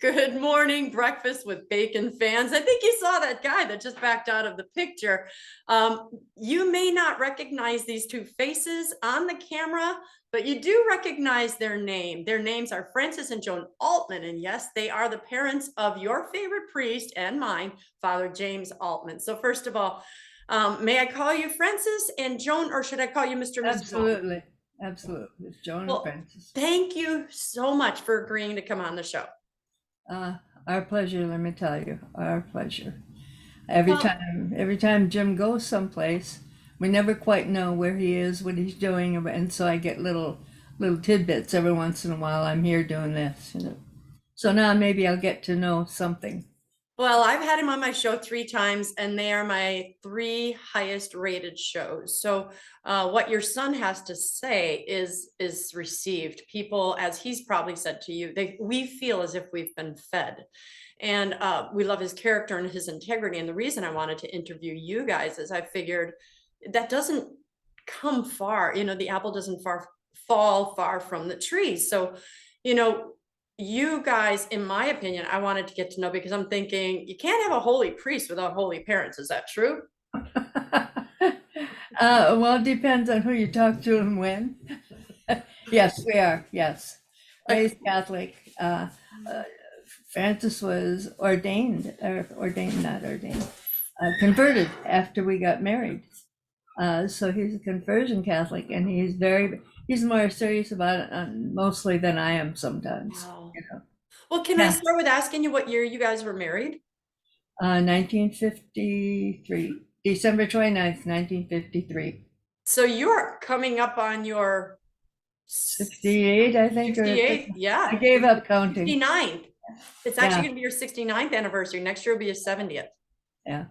Good morning, breakfast with bacon fans. I think you saw that guy that just backed out of the picture. You may not recognize these two faces on the camera, but you do recognize their name. Their names are Francis and Joan Altman. And yes, they are the parents of your favorite priest and mine, Father James Altman. So first of all, may I call you Francis and Joan, or should I call you Mr. and Mrs. Altman? Absolutely. Absolutely. It's Joan and Well, Francis. thank you so much for agreeing to come on the show. Our pleasure, let me tell you, our pleasure. Well, Every time Jim goes someplace, we never quite know where he is, what he's doing, and so I get little tidbits every once in a while. I'm here doing this, you know. So now maybe I'll get to know something. Well, I've had him on my show 3 times, and they are my 3 highest rated shows. So, what your son has to say is received. People, as he's probably said to you, we feel as if we've been fed, and we love his character and his integrity. And the reason I wanted to interview you guys is I figured that doesn't come far. The apple doesn't fall far from the tree. So, you know, you guys, in my opinion, I wanted to get to know because I'm thinking you can't have a holy priest without holy parents. Is that true? Well, it depends on who you talk to and when. Yes, we are. Yes, raised Catholic. Francis was ordained, not ordained, converted after we got married. So he's a conversion Catholic, and he's more serious about it mostly than I am sometimes. Wow. You know. Well, can I Yeah, start with asking you what year you guys were married? 1953, December 29th, 1953. So you're coming up on your 68, I think, or 68th, I yeah, gave up counting. 69th. It's actually Yeah, going to be your 69th anniversary. Next year will be your 70th. yeah,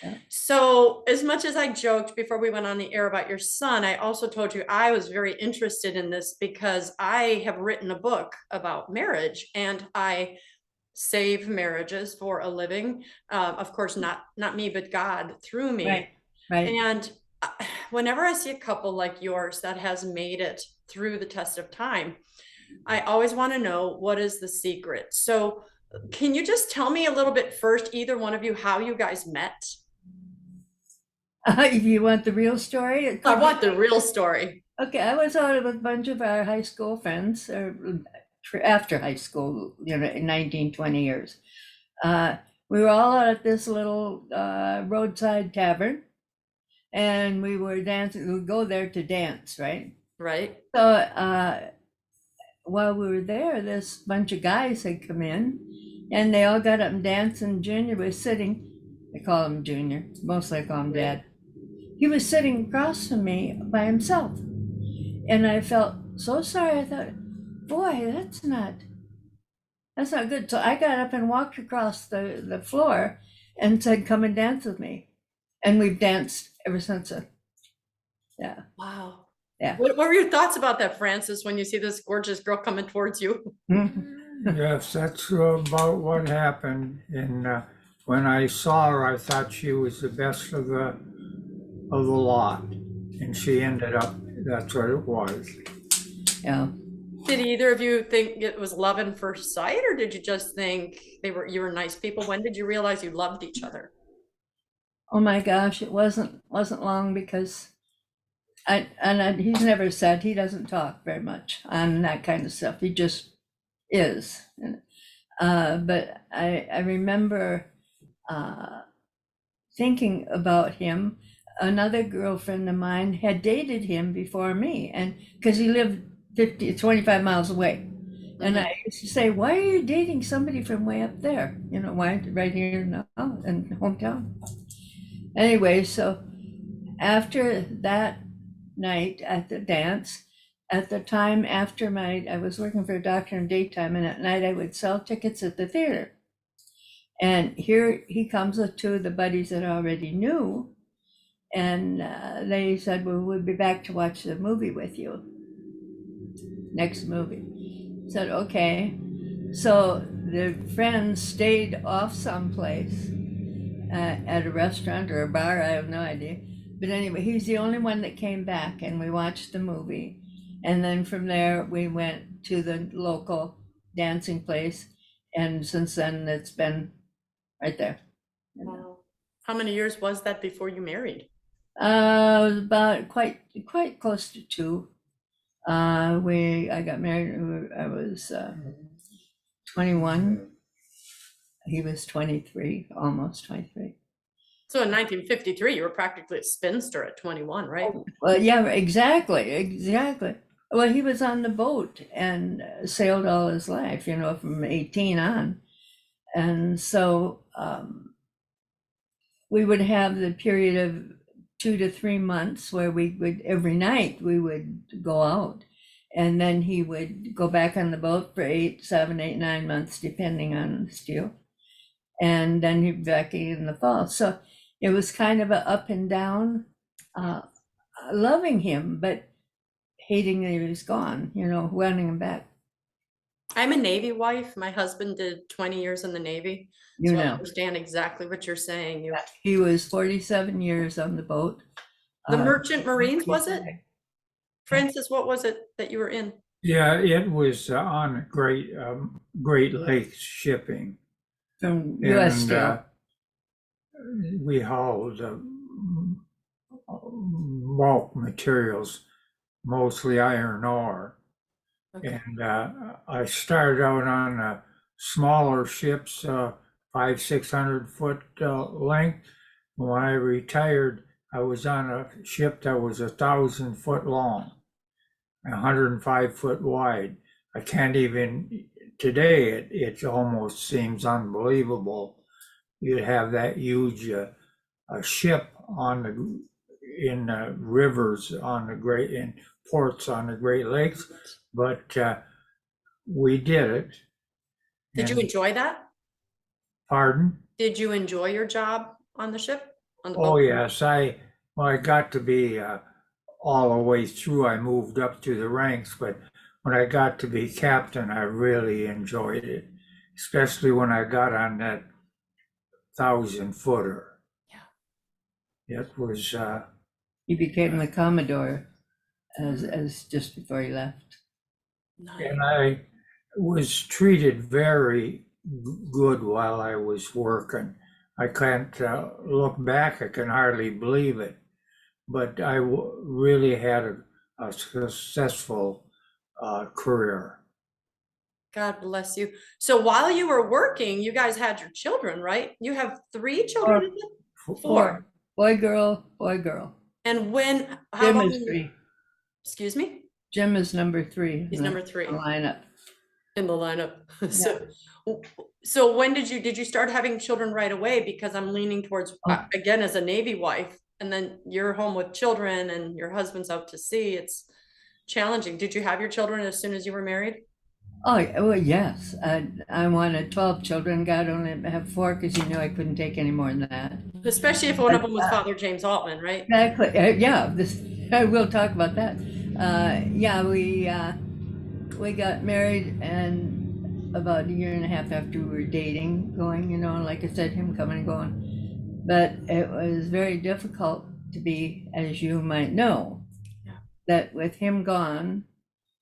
yeah. So, as much as I joked before we went on the air about your son, I also told you I was very interested in this because I have written a book about marriage and I save marriages for a living. Of course, not me, but God through Right, me. right. And whenever I see a couple like yours that has made it through the test of time, I always want to know what is the secret. So, can you just tell me a little bit first, either one of you, how you guys met? If you want the real story, it I could be. want the real story. Okay, I was out with a bunch of our high school friends, or after high school, in 19, 20 years. We were all out at this little roadside tavern, and we were dancing. We would go there to dance, right? Right? So while we were there, this bunch of guys had come in, and they all got up and danced, and Junior was sitting. I call him Junior. Mostly I call him Dad. He was sitting across from me by himself. And I felt so sorry. I thought, boy, that's not good. So I got up and walked across the floor and said, come and dance with me. And we've danced ever since. Yeah. Wow. Yeah. What were your thoughts about that, Francis, when you see this gorgeous girl coming towards you? Yes, that's about what happened. And when I saw her, I thought she was the best of the lot, and she ended up. That's what it was. Yeah. Did either of you think it was love at first sight, or did you just think you were nice people? When did you realize you loved each other? Oh my gosh, it wasn't long because he's never said, he doesn't talk very much on that kind of stuff. He just is. But I remember thinking about him. Another girlfriend of mine had dated him before me, and because he lived 25 miles away. And I used to say, why are you dating somebody from way up there? Why right here now in hometown? Anyway, so after that night at the dance, at the time after I was working for a doctor in daytime, and at night I would sell tickets at the theater. And here he comes with two of the buddies that I already knew. And they said, well, we'll be back to watch the movie with you. Next movie. Said, okay. So the friends stayed off someplace at a restaurant or a bar, I have no idea. But anyway, he's the only one that came back, and we watched the movie. And then from there, we went to the local dancing place. And since then, it's been right there. Wow. How many years was that before you married? It was about quite close to 2. I got married, I was 21. He was 23, almost 23. So in 1953, you were practically a spinster at 21, right? Well, yeah, exactly. Well, he was on the boat and sailed all his life, from 18 on. And so we would have the period of 2 to 3 months where every night we would go out. And then he would go back on the boat for 8, 7, 8, 9 months, depending on the steel. And then he'd be back in the fall. So it was kind of a up and down, loving him, but hating that he was gone, wanting him back. I'm a Navy wife. My husband did 20 years in the Navy. So I understand exactly what you're saying. He was 47 years on the boat. The Merchant Marines, was it? Francis, what was it that you were in? Yeah, it was on Great Lakes shipping. From U.S. And Steel. we hauled bulk materials, mostly iron ore. Okay. And I started out on smaller ships, 500-600 foot length. When I retired, I was on a ship that was 1,000 foot long, 105 foot wide. I can't even, today it almost seems unbelievable. You'd have that huge a ship in rivers in ports on the Great Lakes, but we did it. Did you enjoy that? Pardon? Did you enjoy your job on the ship? On the Oh, boat? yes. I got to be all the way through. I moved up to the ranks, but when I got to be captain, I really enjoyed it, especially when I got on that 1,000-footer. Yeah. It was. He became the Commodore as just before he left. Nice. And I was treated very good while I was working. I can't look back, I can hardly believe it. But I really had a successful career. God bless you. So while you were working, you guys had your children, right? You have 3 children? Is it? 4. Boy, girl. And how Jim long? is 3. Excuse me? Jim is number 3. He's number 3 in the lineup. in the lineup. So when did you start having children right away? Because I'm leaning towards, again, as a Navy wife, and then you're home with children and your husband's out to sea. It's challenging. Did you have your children as soon as you were married? Oh, well, yes. I wanted 12 children. God only have 4 because he knew I couldn't take any more than that. Especially if one of them was Father James Altman, right? Exactly. Yeah, I will talk about that. Yeah, we got married, and about a year and a half after we were dating, going, like I said, him coming and going. But it was very difficult to be, as you might know, that with him gone,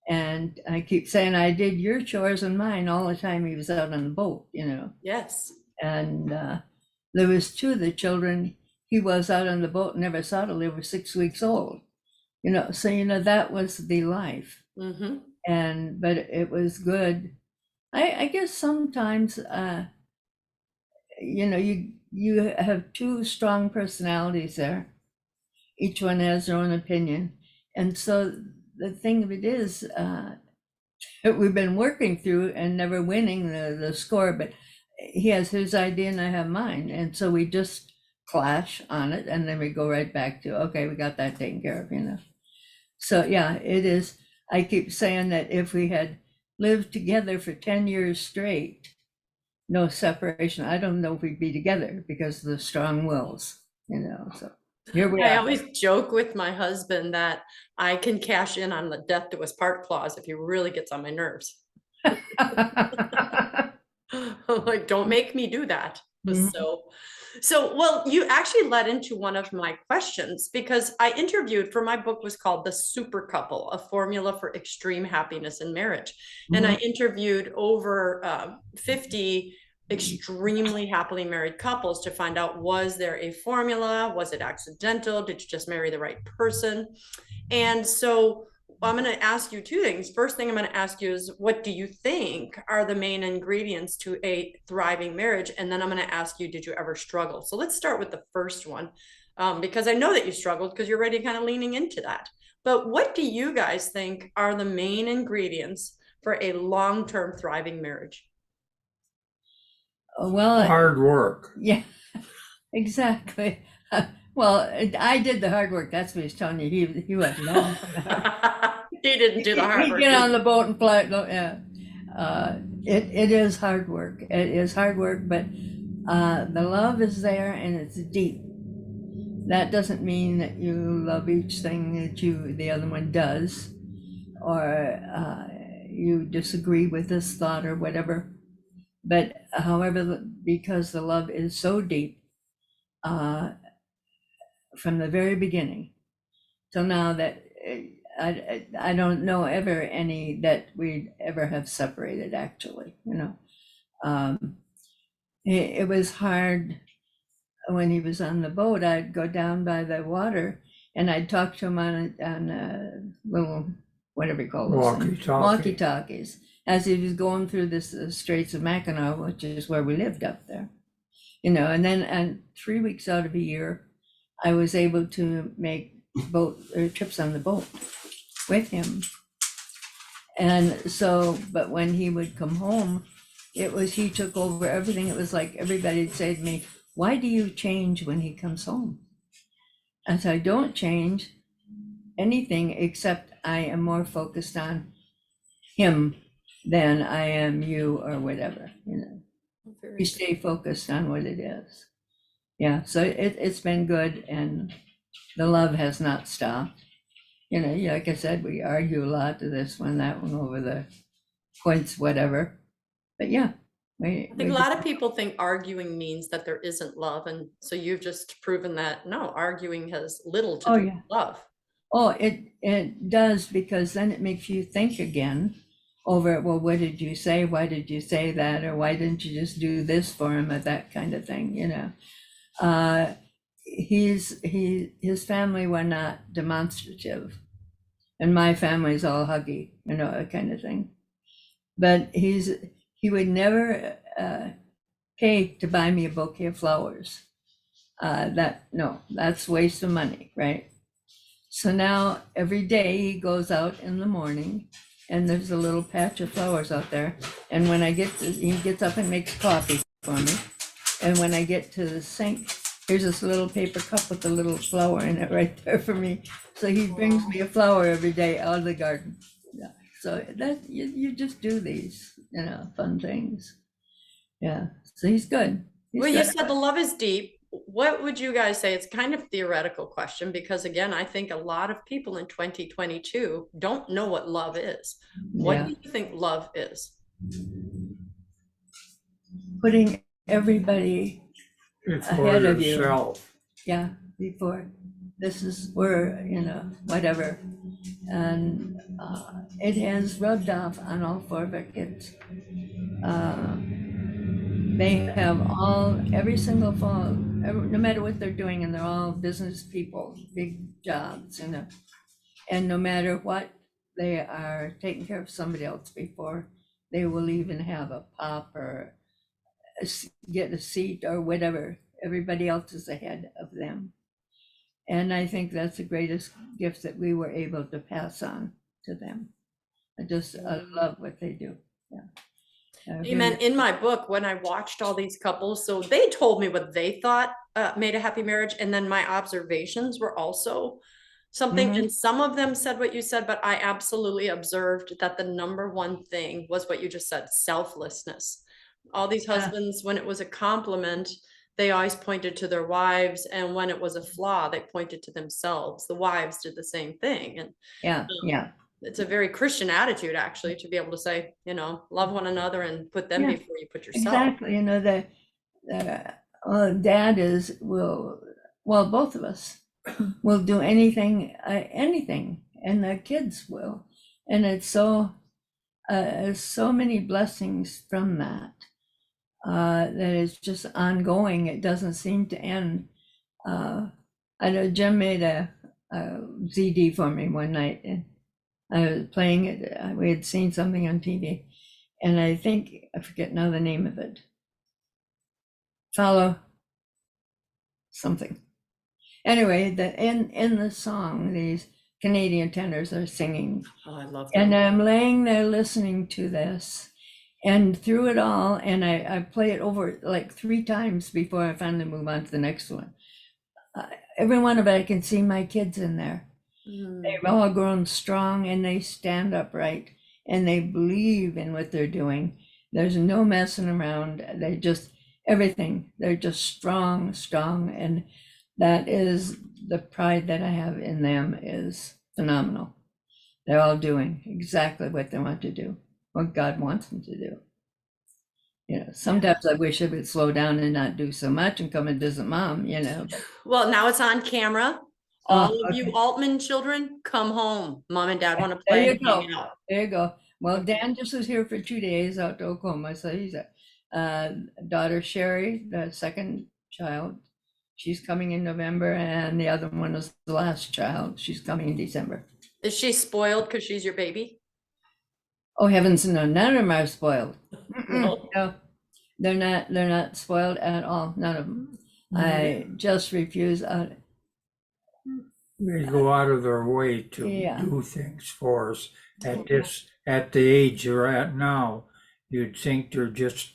and I keep saying I did your chores and mine all the time he was out on the boat, Yes. And there was 2 of the children he was out on the boat and never saw till they were 6 weeks old. So that was the life. Mm-hmm. But it was good. I guess sometimes you have 2 strong personalities there. Each one has their own opinion. And so the thing of it is, we've been working through and never winning the score, but he has his idea and I have mine. And so we just clash on it, and then we go right back to, okay, we got that taken care of, So yeah, it is. I keep saying that if we had lived together for 10 years straight, no separation, I don't know if we'd be together because of the strong wills, so here we are. I always joke with my husband that I can cash in on the death to us part clause if he really gets on my nerves. I'm like, don't make me do that. Mhm. So So, well, you actually led into one of my questions because I interviewed for my book was called The Super Couple, a formula for extreme happiness in marriage. And I interviewed over 50 extremely happily married couples to find out, was there a formula? Was it accidental? Did you just marry the right person? And so I'm going to ask you two things. First thing I'm going to ask you is, what do you think are the main ingredients to a thriving marriage? And then I'm going to ask you, did you ever struggle? So let's start with the first one, because I know that you struggled because you're already kind of leaning into that. But what do you guys think are the main ingredients for a long-term thriving marriage? Well, Hard work. yeah, exactly. Well, I did the hard work. That's what he's telling you. He wasn't long. He didn't do the hard He'd work. get on the boat and fly. Yeah, it is hard work. It is hard work, but the love is there and it's deep. That doesn't mean that you love each thing that the other one does, or you disagree with this thought or whatever. But however, because the love is so deep, from the very beginning till now, that I don't know ever any that we'd ever have separated, actually, it was hard when he was on the boat. I'd go down by the water and I'd talk to him on a little, whatever you call those things, walkie-talkies, as he was going through this Straits of Mackinac, which is where we lived up there, and then 3 weeks out of a year, I was able to make trips on the boat with him. And so, but when he would come home, he took over everything. It was like everybody'd say to me, why do you change when he comes home? And so I don't change anything, except I am more focused on him than I am you or whatever, You stay focused on what it is. Yeah, so it's been good, and the love has not stopped. Like I said, we argue a lot to this one, that one, over the points, whatever. But yeah, I think a lot of people think arguing means that there isn't love, and so you've just proven that no, arguing has little to do with love. Oh, it does, because then it makes you think again over, well, what did you say? Why did you say that? Or why didn't you just do this for him, or that kind of thing, his family were not demonstrative, and my family's all huggy, that kind of thing. But he would never pay to buy me a bouquet of flowers. That's waste of money, right? So now every day he goes out in the morning, and there's a little patch of flowers out there. And when he gets up and makes coffee for me. And when I get to the sink, here's this little paper cup with a little flower in it right there for me. So he brings me a flower every day out of the garden. Yeah. So that you just do these, fun things. Yeah. So he's good. Well, you said the love is deep. What would you guys say? It's kind of a theoretical question, because again, I think a lot of people in 2022 don't know what love is. What do you think love is? Putting everybody ahead of you. Yeah, before. This is where, whatever. And it has rubbed off on all four of our kids. They have every single fall, no matter what they're doing, and they're all business people, big jobs, and no matter what, they are taking care of somebody else before they will even have a pop or get a seat or whatever. Everybody else is ahead of them. And I think that's the greatest gift that we were able to pass on to them. I love what they do. Yeah. Amen. In my book, when I watched all these couples, so they told me what they thought made a happy marriage. And then my observations were also something. And some of them said what you said, but I absolutely observed that the number one thing was what you just said, selflessness. All these husbands, when it was a compliment, they always pointed to their wives. And when it was a flaw, they pointed to themselves. The wives did the same thing. And it's a very Christian attitude, actually, to be able to say, love one another and put them before you put yourself. Exactly. Dad well, both of us will do anything, and the kids will. And it's so many blessings from that, that it's just ongoing. It doesn't seem to end. I know Jim made a ZD for me one night, and I was playing it. We had seen something on TV, and I think I forget now the name of it. Follow something. Anyway, in the song, these Canadian tenors are singing, Oh, I love and that. I'm laying there listening to this, and through it all, and I play it over like 3 times before I finally move on to the next one. Every one of it, I can see my kids in there. They've all grown strong, and they stand upright, and they believe in what they're doing. There's no messing around. They just, everything. They're just strong, and that is the pride that I have in them is phenomenal. They're all doing exactly what they want to do, what God wants them to do. Sometimes I wish I would slow down and not do so much and come and visit mom, Well, now it's on camera. Oh, All of you okay. Altman children, come home. Mom and dad want to There play you and go. hang out. There you go. Well, Okay. Dan just was here for 2 days out to Oklahoma, so he's daughter Sherry, the second child. She's coming in November, and the other one is the last child. She's coming in December. Is she spoiled because she's your baby? Oh, heavens, no, none of them are spoiled. No. No, they're not spoiled at all. None of them. I just refuse. They go out of their way to Yeah. do things for us at the age they're at now. You'd think they're just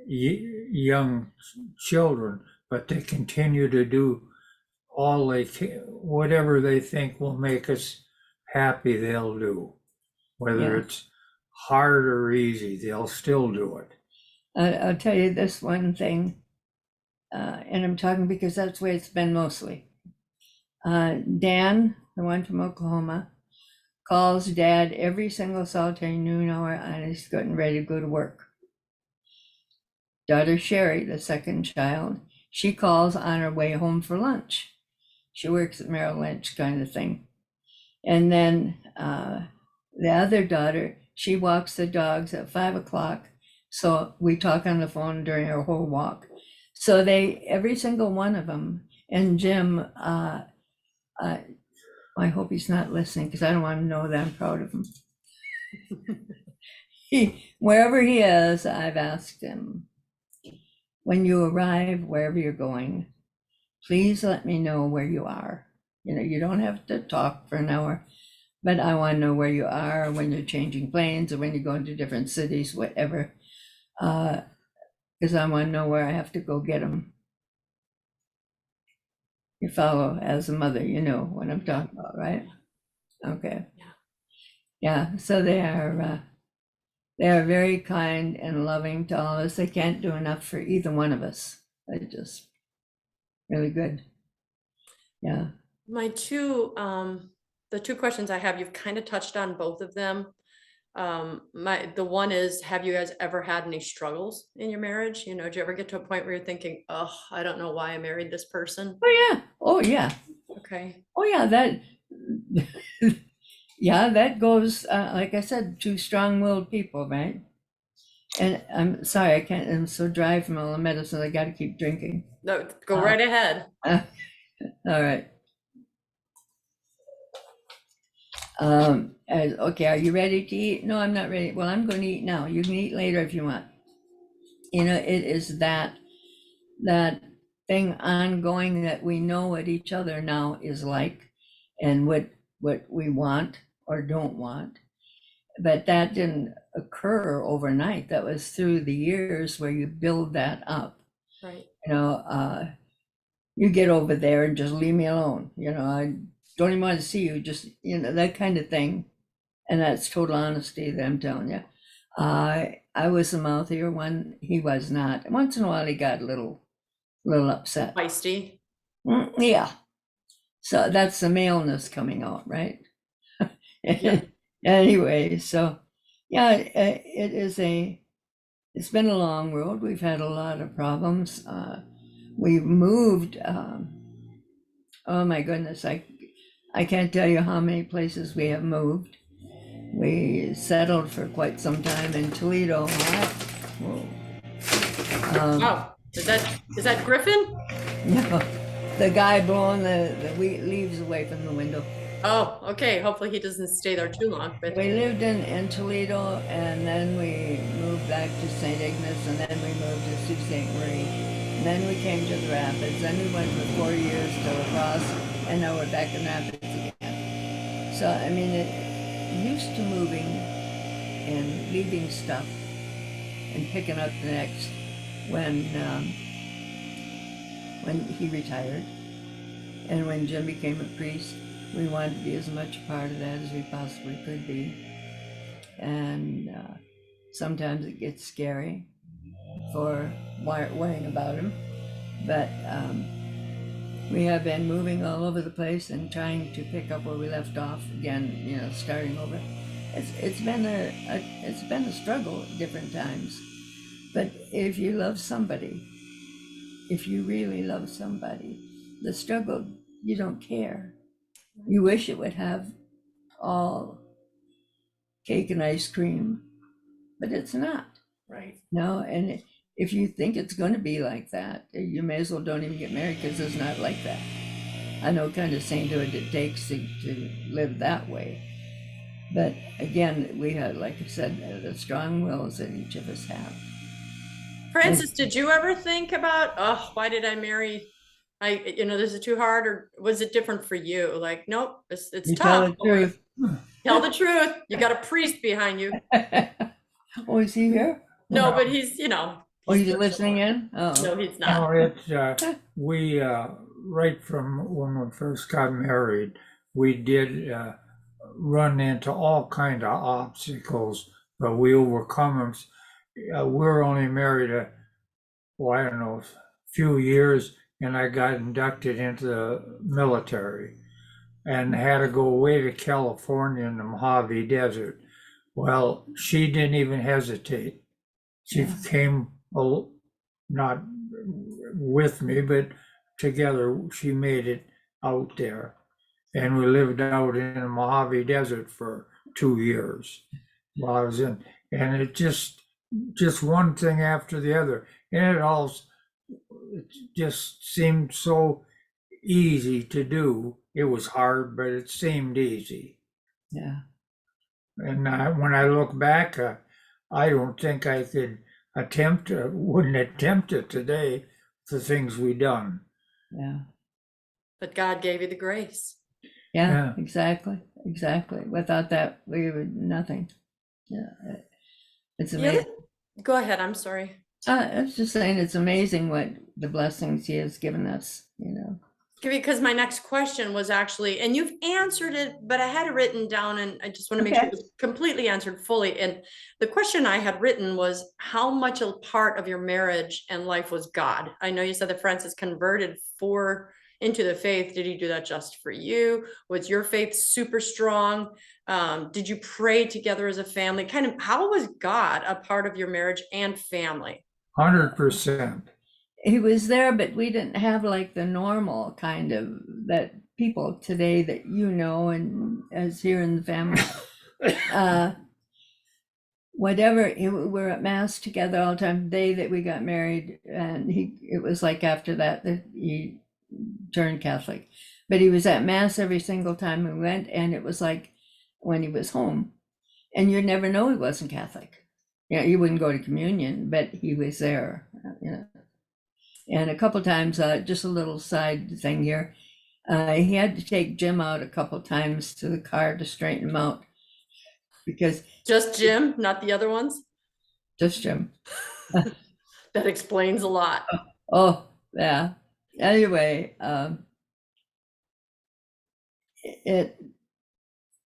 young children, but they continue to do all they can, whatever they think will make us happy, they'll do. Whether Yeah. it's hard or easy, they'll still do it. I'll tell you this one thing, and I'm talking because that's the way it's been mostly. Dan, the one from Oklahoma, calls Dad every single solitary noon hour, and he's getting ready to go to work. Daughter Sherry, the second child, she calls on her way home for lunch. She works at Merrill Lynch, kind of thing. And then the other daughter, she walks the dogs at 5 o'clock. So we talk on the phone during our whole walk. So every single one of them, and Jim, I hope he's not listening because I don't want to know that I'm proud of him. Wherever he is, I've asked him, when you arrive, wherever you're going, please let me know where you are. You don't have to talk for an hour, but I want to know where you are when you're changing planes or when you're going to different cities, whatever. Because I want to know where I have to go get them. You follow as a mother, you know what I'm talking about, right? Okay. Yeah, so they are very kind and loving to all of us. They can't do enough for either one of us. They're just really good. Yeah. My the 2 questions I have, you've kind of touched on both of them. The one is, have you guys ever had any struggles in your marriage? Do you ever get to a point where you're thinking, oh, I don't know why I married this person? Oh yeah. Okay. Oh yeah, that yeah, that goes like I said, 2 strong-willed people, right? And I'm sorry, I'm so dry from all the medicine. I got to keep drinking. No, go right ahead. All right. Okay, are you ready to eat? No, I'm not ready. Well, I'm going to eat now. You can eat later if you want. It is that thing ongoing that we know what each other now is like and what we want or don't want. But that didn't occur overnight. That was through the years where you build that up. Right. You get over there and just leave me alone. I don't even want to see you, just, that kind of thing. And that's total honesty that I'm telling you. I was the mouthier one. He was not. Once in a while, he got a little upset. Feisty. Yeah. So that's the maleness coming out, right? Yeah. Anyway, so yeah, it's been a long road. We've had a lot of problems. we moved. Oh my goodness, I can't tell you how many places we have moved. We settled for quite some time in Toledo. Whoa. Oh, is that Griffin? No, the guy blowing the leaves away from the window. Oh, okay. Hopefully he doesn't stay there too long, but We lived in Toledo, and then we moved back to St. Ignace, and then we moved to Sault Ste. Marie. And then we came to the Rapids. Then we went for 4 years to La Crosse, and now we're back in Rapids again. So, I mean, used to moving and leaving stuff and picking up the next when he retired and when Jim became a priest. We wanted to be as much a part of that as we possibly could be. And sometimes it gets scary for worrying about him. But we have been moving all over the place and trying to pick up where we left off again, starting over. It's been a struggle at different times. But if you love somebody, if you really love somebody, the struggle, you don't care. You wish it would have all cake and ice cream, but it's not. right. No, and if you think it's going to be like that, you may as well don't even get married, because it's not like that. I know kind of sainthood it takes to live that way. But again, we had, like I said, the strong wills that each of us have. Francis, did you ever think about, oh, why did I marry? This is too hard, or was it different for you? Like, nope, it's You tough. tell the truth. Tell the truth. You got a priest behind you. Oh, is he here? No, but he's, Oh, he's listening in? No, Oh, he's No, not. we, right from when we first got married, we did run into all kind of obstacles, but we overcome them. We're only married I don't know, a few years, and I got inducted into the military and had to go away to California in the Mojave Desert. Well, she didn't even hesitate. She came not with me, but together she made it out there. And we lived out in the Mojave Desert for 2 years while I was in. And it just one thing after the other. And it just seemed so easy to do. It was hard, but it seemed easy. yeah. And when I look back, I don't think I wouldn't attempt it today, the things we done. Yeah. But God gave you the grace. Yeah, exactly. Without that, we would nothing. Yeah, it's amazing. Go ahead. I'm sorry. I was just saying, it's amazing what the blessings he has given us, Because my next question was actually, and you've answered it, but I had it written down, and I just want to make sure it was completely answered fully. And the question I had written was, how much a part of your marriage and life was God? I know you said that Francis converted into the faith. Did he do that just for you? Was your faith super strong? Did you pray together as a family? Kind of, how was God a part of your marriage and family? 100%. He was there, but we didn't have like the normal kind of that people today that and as here in the family. Whatever, we're at mass together all the time. The day that we got married, and it was like after that he turned Catholic, but he was at mass every single time we went, and it was like when he was home, and you'd never know he wasn't Catholic. You wouldn't go to communion, but he was there. And a couple times, just a little side thing here, he had to take Jim out a couple times to the car to straighten him out, because Just Jim, not the other ones? just Jim. That explains a lot. Oh, yeah. Anyway, it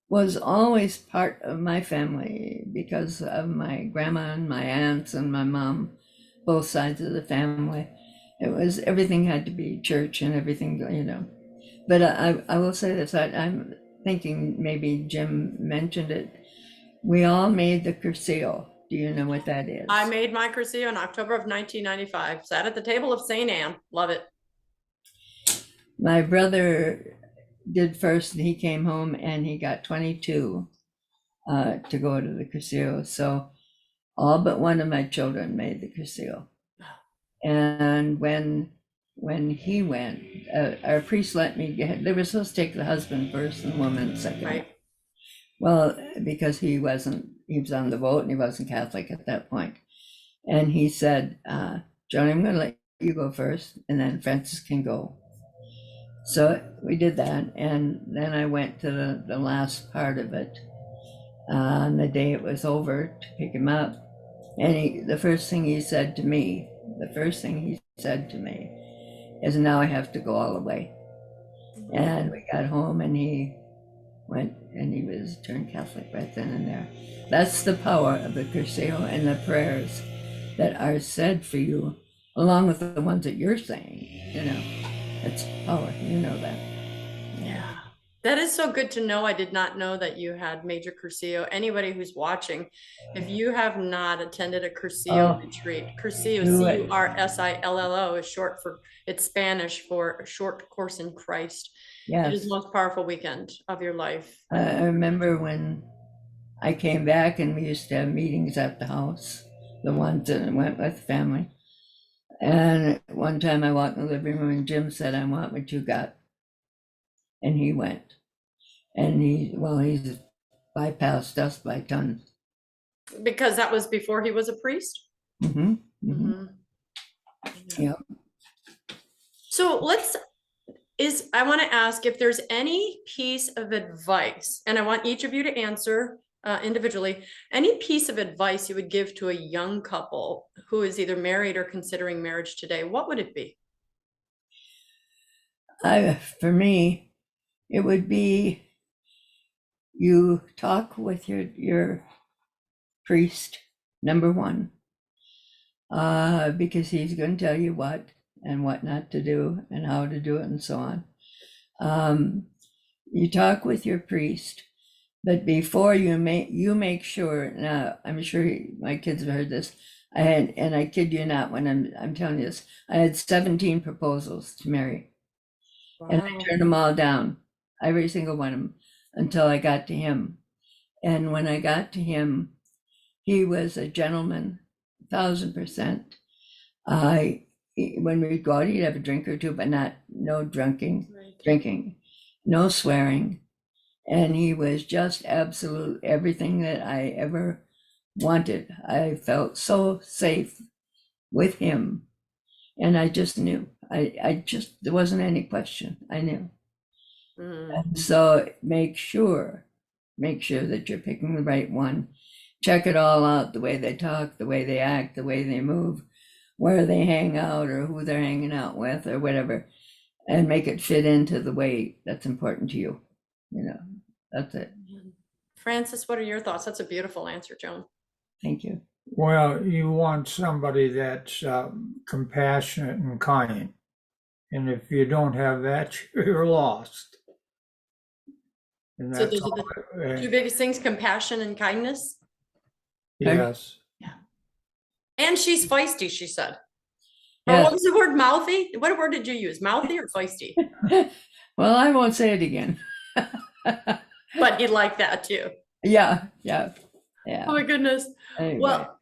was always part of my family because of my grandma and my aunts and my mom, both sides of the family. It was, everything had to be church and everything, But I will say this, I'm thinking maybe Jim mentioned it. We all made the Cursillo. Do you know what that is? I made my Cursillo in October of 1995. Sat at the table of St. Anne. Love it. My brother did first, and he came home and he got 22 to go to the Cursillo. So all but one of my children made the Cursillo. And when he went, our priest let me get, they were supposed to take the husband first and the woman second. Right. Well, because he was on the vote and he wasn't Catholic at that point. And he said, Joan, I'm going to let you go first, and then Francis can go. So we did that, and then I went to the last part of it on the day it was over to pick him up. And the first thing he said to me is, now I have to go all the way. And we got home and he went and he was turned Catholic right then and there. That's the power of the Cursillo and the prayers that are said for you, along with the ones that you're saying, it's power, that. Yeah. That is so good to know. I did not know that you had major Cursillo. Anybody who's watching, if you have not attended a Cursillo retreat, Cursillo, Cursillo is short for, it's Spanish for a short course in Christ. Yes. It is the most powerful weekend of your life. I remember when I came back and we used to have meetings at the house, the ones that went with family. And one time I walked in the living room and Jim said, I want what you got. And he went. And he's bypassed us by tons. Because that was before he was a priest? Mm-hmm. Mm-hmm. Yeah. So I want to ask if there's any piece of advice, and I want each of you to answer individually, any piece of advice you would give to a young couple who is either married or considering marriage today, what would it be? For me, it would be, you talk with your priest, number one, because he's going to tell you what and what not to do and how to do it and so on. You talk with your priest, but before you make sure. Now, I'm sure my kids have heard this. And I kid you not when I'm telling you this, I had 17 proposals to marry. Wow. And I turned them all down, every single one of them, until I got to him. And when I got to him, he was a gentleman, 1,000%. When we'd go out, he'd have a drink or two, but no drinking, no swearing. And he was just absolute everything that I ever wanted. I felt so safe with him. And I just knew, there wasn't any question. I knew. And so make sure that you're picking the right one. Check it all out, the way they talk, the way they act, the way they move, where they hang out or who they're hanging out with or whatever, and make it fit into the way that's important to you. That's it. Francis, what are your thoughts? That's a beautiful answer, Joan. Thank you. Well, you want somebody that's compassionate and kind. And if you don't have that, you're lost. And so those are the two biggest things, compassion and kindness? Yes. Yeah. And she's feisty, she said. Yes. Or what was the word, mouthy? What word did you use, mouthy or feisty? Well, I won't say it again. But you like that too. Yeah. Oh my goodness. Anyway. Well,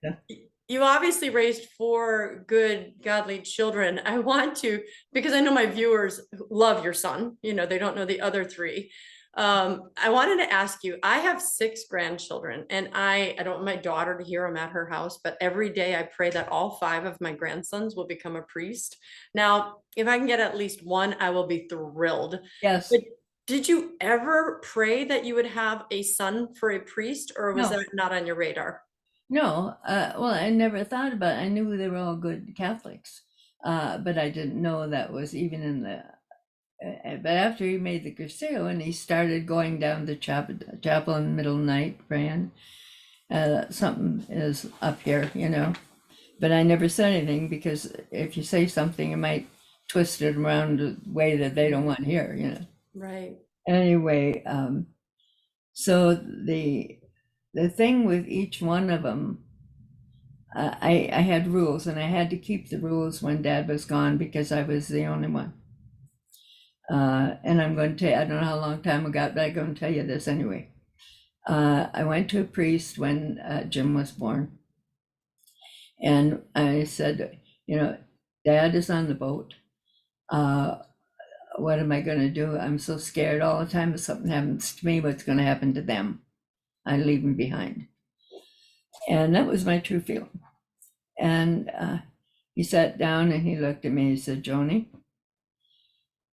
you obviously raised 4 good, godly children. I want to, because I know my viewers love your son, they don't know the other 3. I wanted to ask you, I have 6 grandchildren, and I don't want my daughter to hear I'm at her house, but every day I pray that all 5 of my grandsons will become a priest. Now, if I can get at least one, I will be thrilled. Yes. But did you ever pray that you would have a son for a priest, or was that not on your radar? No, well, I never thought about it. I knew they were all good Catholics, but I didn't know that was even in the, but after he made the Cursillo and he started going down to chapel in the middle of the night praying, something is up here, but I never said anything, because if you say something, you might twist it around the way that they don't want to hear, Right. Anyway, so the thing with each one of them I had rules, and I had to keep the rules when Dad was gone because I was the only one. And I'm going to tell you, I don't know how long time ago, but I'm going to tell you this anyway. I went to a priest when Jim was born, and I said, you know, Dad is on the boat. What am I going to do? I'm so scared all the time. If something happens to me, what's going to happen to them? I leave them behind. And that was my true feeling. And he sat down and he looked at me and he said, Joni,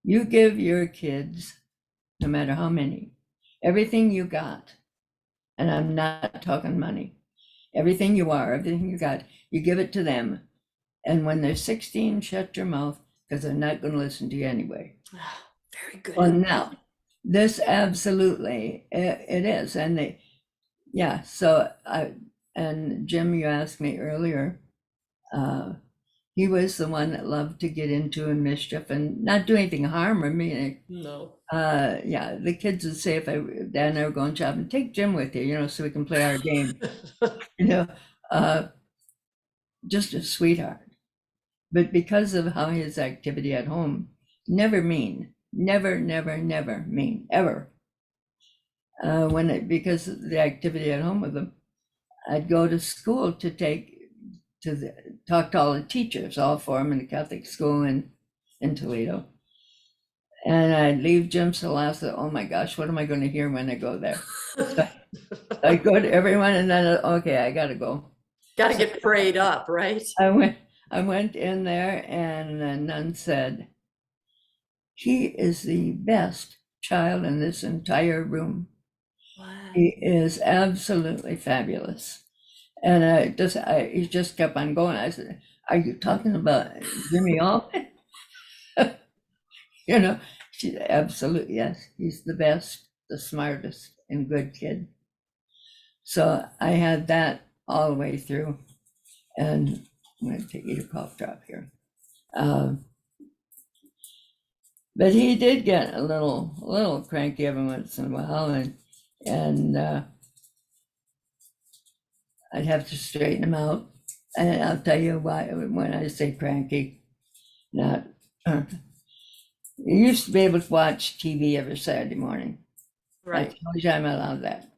you give your kids, no matter how many, everything you got. And I'm not talking money. Everything you are, everything you got, you give it to them. And when they're 16, shut your mouth, because they're not going to listen to you anyway. Very good. Well, now, this absolutely, it is. And they, yeah, so and Jim, you asked me earlier, he was the one that loved to get into a mischief and not do anything harm or me. No. Yeah, the kids would say if Dad and I were going shopping, take Jim with you, you know, so we can play our game. You know, just a sweetheart. But because of how his activity at home, never mean, never mean, ever. Because of the activity at home with him, I'd go to school to talk to all the teachers, all four of them in the Catholic school in Toledo. And I'd leave Jim till last. Oh my gosh, what am I going to hear when I go there? So I go to everyone, and then okay, I got to go. Got to get prayed up, right? I went in there, and the nun said, he is the best child in this entire room. Wow. He is absolutely fabulous. And he just kept on going. I said, are you talking about Jimmy Altman? You know, she absolutely, yes, he's the best, the smartest, and good kid. So I had that all the way through. And I'm going to eat a cough drop here. But he did get a little cranky every once in a while, and I'd have to straighten him out. And I'll tell you why when I say cranky, not. You used to be able to watch TV every Saturday morning. Right. That's the only time I allowed that.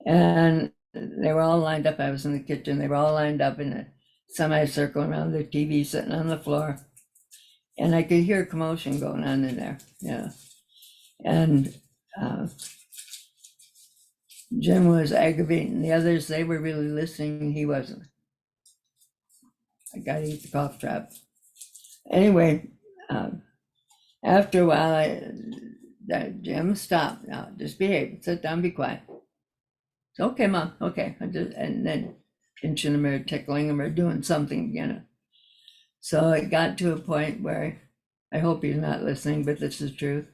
And they were all lined up. I was in the kitchen. They were all lined up in a semicircle around the TV, sitting on the floor. And I could hear commotion going on in there. Yeah. And Jim was aggravating the others. They were really listening. He wasn't. I got to eat the cough drop. Anyway, after a while, Jim, stop now. Just behave. Sit down. Be quiet. Okay, Mom. Okay. And then pinching him or tickling him or doing something, you know. So it got to a point where I hope he's not listening, but this is truth.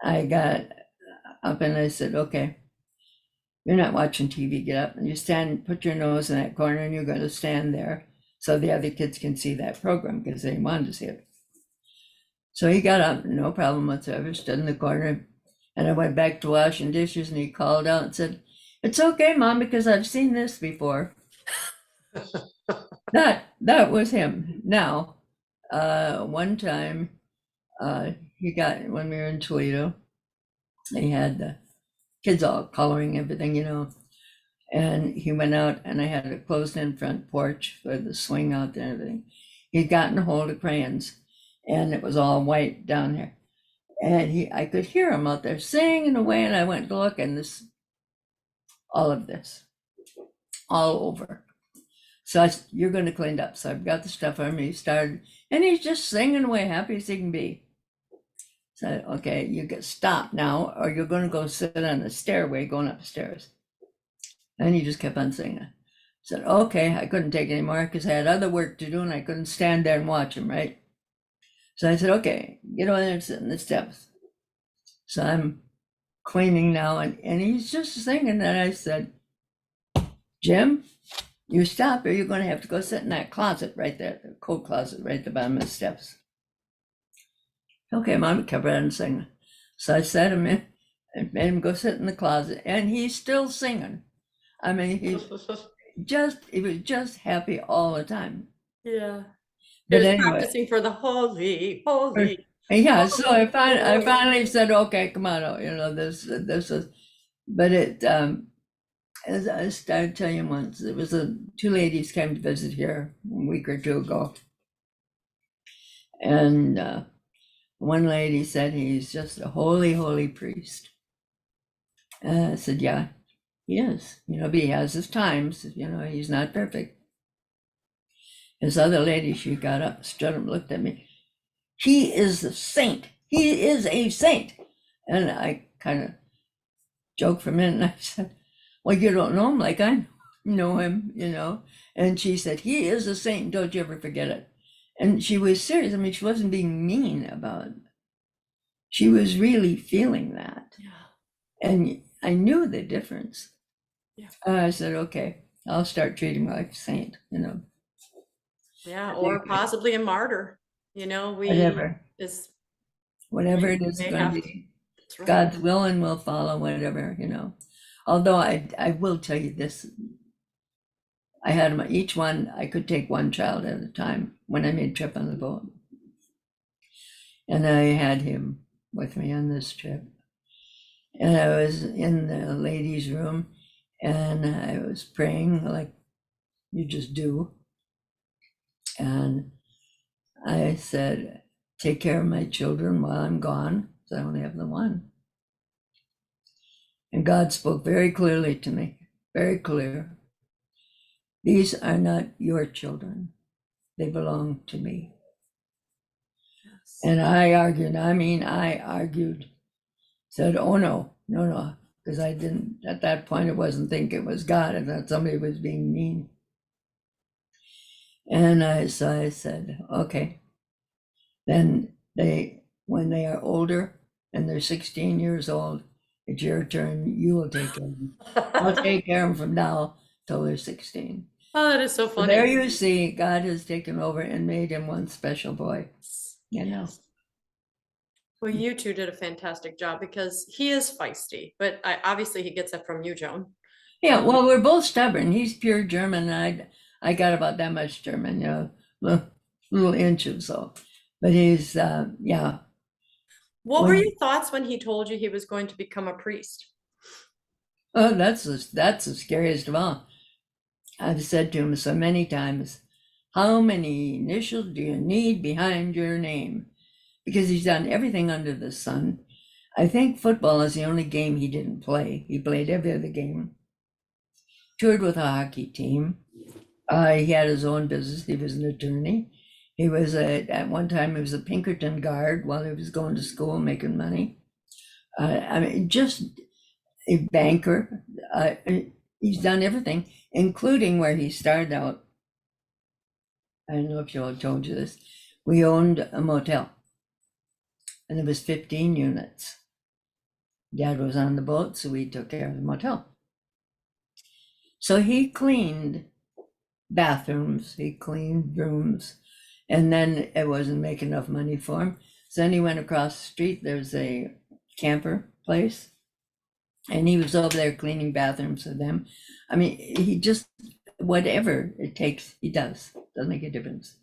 I got up and I said, okay, you're not watching TV. Get up and you stand, put your nose in that corner, and you're going to stand there so the other kids can see that program because they wanted to see it. So he got up, no problem whatsoever, stood in the corner, and I went back to washing dishes, and he called out and said, it's okay, Mom, because I've seen this before. That was him. Now, one time, he got, when we were in Toledo, they had the kids all coloring everything, you know, and he went out, and I had a closed-in front porch with the swing out there and everything. He'd gotten a hold of crayons, and it was all white down there. And I could hear him out there singing away, and I went to look, and all of this, all over. So I said, you're going to clean up. So I've got the stuff on me. He started, and he's just singing away, happy as he can be. So, okay, you get stop now, or you're going to go sit on the stairway going upstairs. And he just kept on singing. I said, okay, I couldn't take it anymore because I had other work to do and I couldn't stand there and watch him, right? So I said, okay, get over there and sit in the steps. So I'm cleaning now, and he's just singing, and I said, Jim, you stop or you're going to have to go sit in that closet right there, the coat closet right at the bottom of the steps. Okay, Mom, kept right on singing. So I set him in and made him go sit in the closet, and he's still singing. I mean, he was just happy all the time. Yeah. He But was anyway, practicing for the holy. yeah, so I Lord. finally said, okay, come on, this is, but as I started telling you once, it was two ladies came to visit here a week or two ago. And one lady said he's just a holy priest. I said, yeah, he is, but he has his times, he's not perfect. This other lady, she got up, stood up, looked at me. He is a saint. He is a saint. And I kind of joked for a minute and I said, well, you don't know him like I know him, And she said, he is a saint. Don't you ever forget it. And she was serious. I mean, she wasn't being mean about it. She was really feeling that. Yeah. And I knew the difference. Yeah. I said, okay, I'll start treating him like a saint, Yeah, or possibly a martyr. whatever. Whatever it is may going to have be. That's right. God's will and will follow, whatever, Although I will tell you this, I had each one, I could take one child at a time when I made a trip on the boat. And I had him with me on this trip. And I was in the ladies' room and I was praying like you just do. And I said, take care of my children while I'm gone, because I only have the one. And God spoke very clearly to me, very clear. These are not your children. They belong to me. Yes. And I argued, said, oh no, because I didn't, at that point, I wasn't thinking it was God. I thought somebody was being mean. And so I said, okay, then when they are older and they're 16 years old, it's your turn. You will take care of them. I'll take care of them from now till they're 16. Oh, that is so So funny. there you see, God has taken over and made him one special boy. Yes. Well, you two did a fantastic job because he is feisty, but obviously he gets that from you, Joan. Yeah, well, we're both stubborn. He's pure German, and I got about that much German, little inch or so. But he's, yeah. What were your thoughts when he told you he was going to become a priest? Oh, that's the scariest of all. I've said to him so many times, how many initials do you need behind your name? Because he's done everything under the sun. I think football is the only game he didn't play. He played every other game. Toured with a hockey team. He had his own business. He was an attorney. He was at one time he was a Pinkerton guard while he was going to school making money. I mean, just a banker. He's done everything, including where he started out. I don't know if Joe told you this. We owned a motel, and it was 15 units. Dad was on the boat, so we took care of the motel. So he cleaned bathrooms, he cleaned rooms, and then it wasn't making enough money for him. So then he went across the street, there's a camper place, and he was over there cleaning bathrooms for them. I mean, he just, whatever it takes, he does. Doesn't make a difference.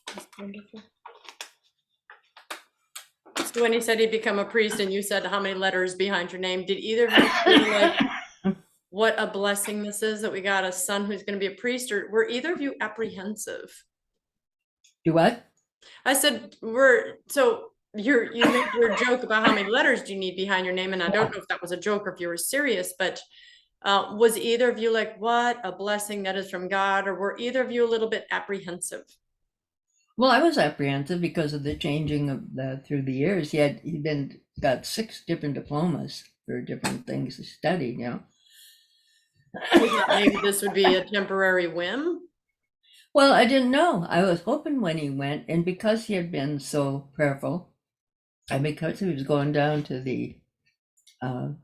That's wonderful. So when he said he'd become a priest and you said how many letters behind your name, did either of you feel like what a blessing this is that we got a son who's going to be a priest, or were either of you apprehensive? Do what? I said, you made your joke about how many letters do you need behind your name, and I don't know if that was a joke or if you were serious, but was either of you like, what a blessing that is from God, or were either of you a little bit apprehensive? Well, I was apprehensive because of the changing of through the years. He'd got 6 different diplomas for different things to study, Maybe this would be a temporary whim. Well, I didn't know. I was hoping when he went, and because he had been so prayerful, and because he was going down to the, what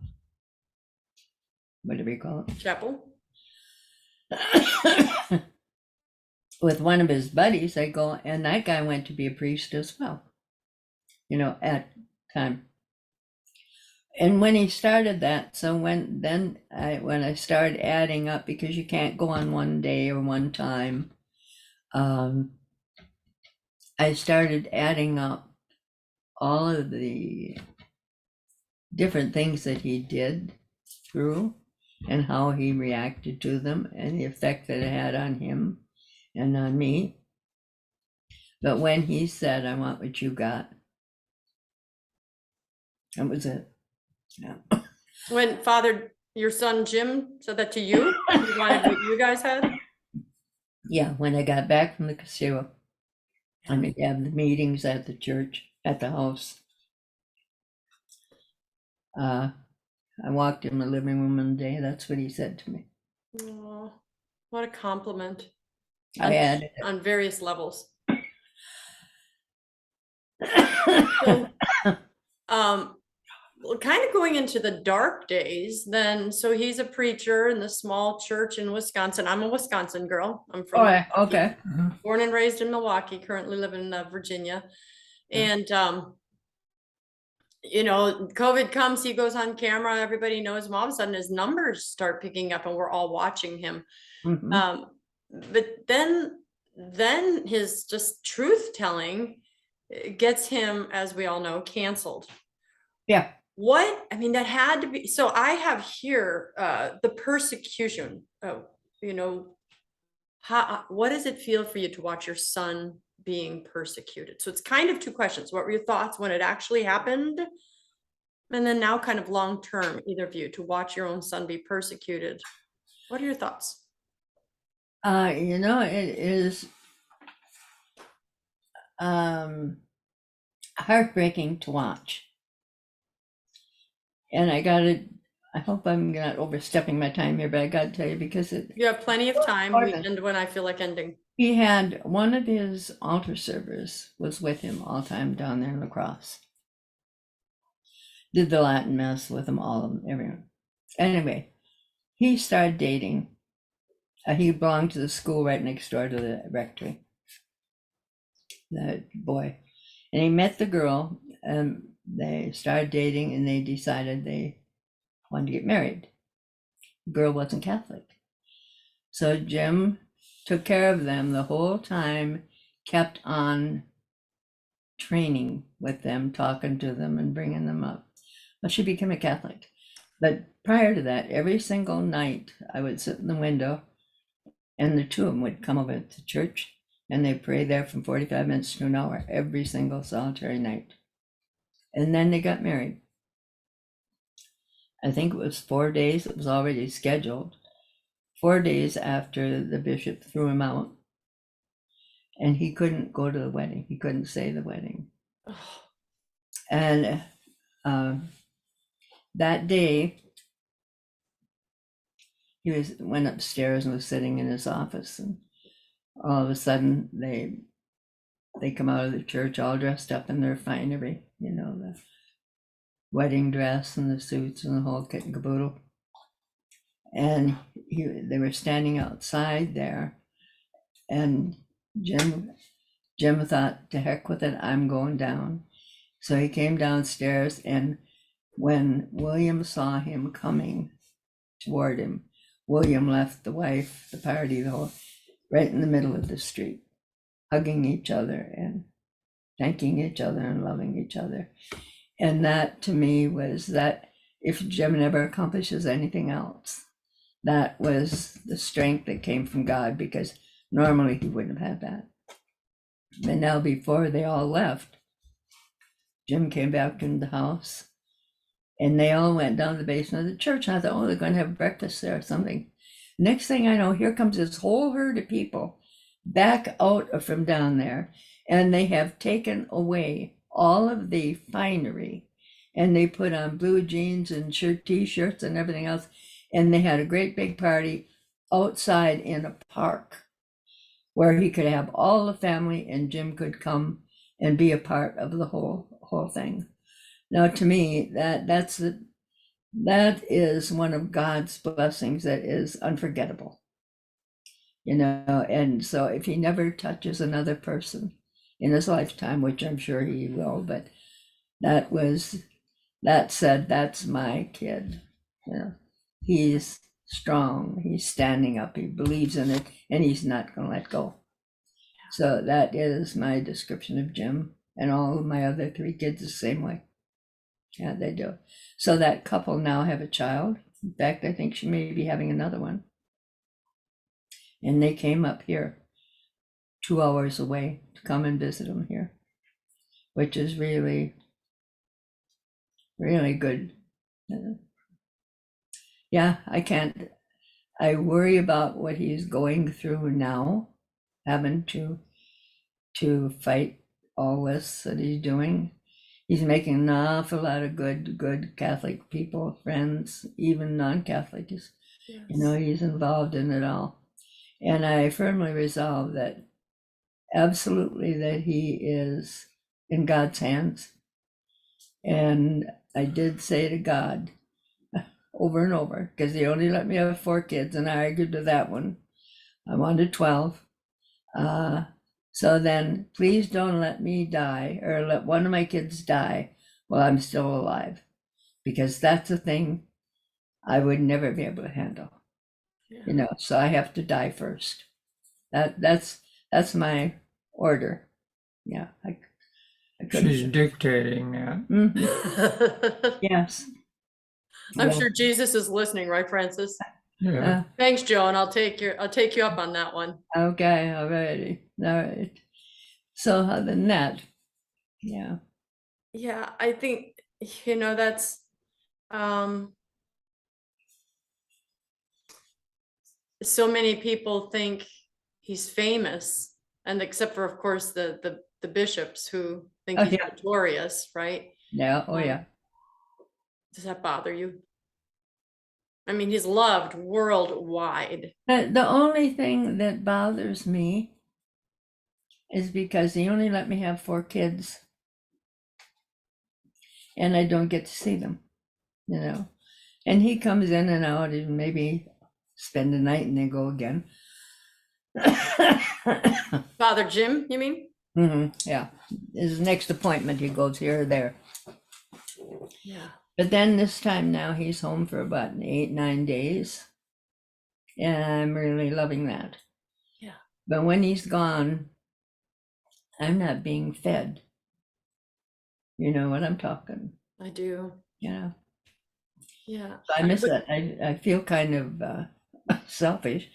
do we call Chapel. it? With one of his buddies, I go, and that guy went to be a priest as well, at time. And when he started that, so when I started adding up, because you can't go on one day or one time, I started adding up all of the different things that he did through and how he reacted to them and the effect that it had on him and on me. But when he said, "I want what you got," that was it. Yeah. When your son Jim said that to you, he wanted what you guys had? Yeah, when I got back from the casino, and we have the meetings at the church, at the house. I walked in the living room one day, that's what he said to me. Oh, what a compliment I added on various levels. it. So, well, kind of going into the dark days, then, so he's a preacher in the small church in Wisconsin. I'm a Wisconsin girl. I'm from Oh, yeah, okay. born and raised in Milwaukee, currently live in Virginia. And you know, COVID comes, he goes on camera, everybody knows him. All of a sudden his numbers start picking up and we're all watching him. Mhm. But then his just truth telling gets him, as we all know, canceled. Yeah. What, I mean, that had to be, so I have here the persecution of, you know, what does it feel for you to watch your son being persecuted? So it's kind of two questions. What were your thoughts when it actually happened? And then now kind of long term, either of you, to watch your own son be persecuted. What are your thoughts? You know, it is heartbreaking to watch. And I hope I'm not overstepping my time here, but I gotta tell you, because You have plenty of time. We end when I feel like ending. he had one of his altar servers was with him all the time down there in La Crosse. Did the Latin Mass with him, all of them, everyone. Anyway, he started dating. He belonged to the school right next door to the rectory. That boy. And he met the girl, and they started dating, and they decided they wanted to get married. The girl wasn't Catholic. So Jim took care of them the whole time, kept on training with them, talking to them and bringing them up. Well, she became a Catholic. But prior to that, every single night I would sit in the window and the two of them would come over to church and they'd pray there from 45 minutes to an hour every single solitary night. And then they got married. I think it was 4 days, it was already scheduled. 4 days after the bishop threw him out. And he couldn't go to the wedding. He couldn't say the wedding. And that day, he went upstairs and was sitting in his office, and all of a sudden they come out of the church all dressed up in their finery, you know, the wedding dress and the suits and the whole kit and caboodle. And they were standing outside there, and Jim thought, to heck with it, I'm going down. So he came downstairs, and when William saw him coming toward him, William left the wife, the party, the whole, right in the middle of the street, hugging each other and thanking each other and loving each other. And that to me was that if Jim never accomplishes anything else, that was the strength that came from God, because normally he wouldn't have had that. But now, before they all left, Jim came back into the house and they all went down to the basement of the church. And I thought, oh, they're going to have breakfast there or something. Next thing I know, here comes this whole herd of people back out from down there. And they have taken away all of the finery. And they put on blue jeans and t-shirts and everything else. And they had a great big party outside in a park where he could have all the family and Jim could come and be a part of the whole thing. Now, to me, that is one of God's blessings that is unforgettable, you know. And so if he never touches another person in his lifetime, which I'm sure he will, but that was That said, that's my kid. You know, he's strong, he's standing up, he believes in it, and he's not going to let go. So that is my description of Jim, and all of my other three kids the same way. Yeah, they do. So that couple now have a child. In fact, I think she may be having another one. And they came up here 2 hours away to come and visit them here, which is really, really good. Yeah, I worry about what he's going through now, having to fight all this that he's doing. He's making an awful lot of good Catholic people, friends, even non-Catholics. Yes. You know, he's involved in it all. And I firmly resolve that absolutely that he is in God's hands. And I did say to God over and over, because he only let me have 4 kids, and I argued with that one. I wanted 12. So then please don't let me die or let one of my kids die while I'm still alive, because that's a thing I would never be able to handle. Yeah. You know, so I have to die first. That's my order. Yeah, I couldn't. She's dictating that. Mhm. Yes. I'm Yeah. sure Jesus is listening, right, Francis? Yeah. Thanks, Joan. I'll take you up on that one. Okay, alrighty. All right. So other than that, yeah. Yeah, I think, that's so many people think he's famous, and except for, of course, the bishops who think Oh, he's yeah. notorious, right? Yeah, oh yeah. Does that bother you? I mean, he's loved worldwide. The only thing that bothers me is because he only let me have 4 kids, and I don't get to see them, you know. And he comes in and out and maybe spend the night and then go again. Father Jim, you mean? Yeah, his next appointment, he goes here or there. Yeah. But then this time now he's home for about 8-9 days, and I'm really loving that. Yeah. But when he's gone, I'm not being fed. You know what I'm talking? I do. Yeah. Yeah. So I miss that. I feel kind of selfish.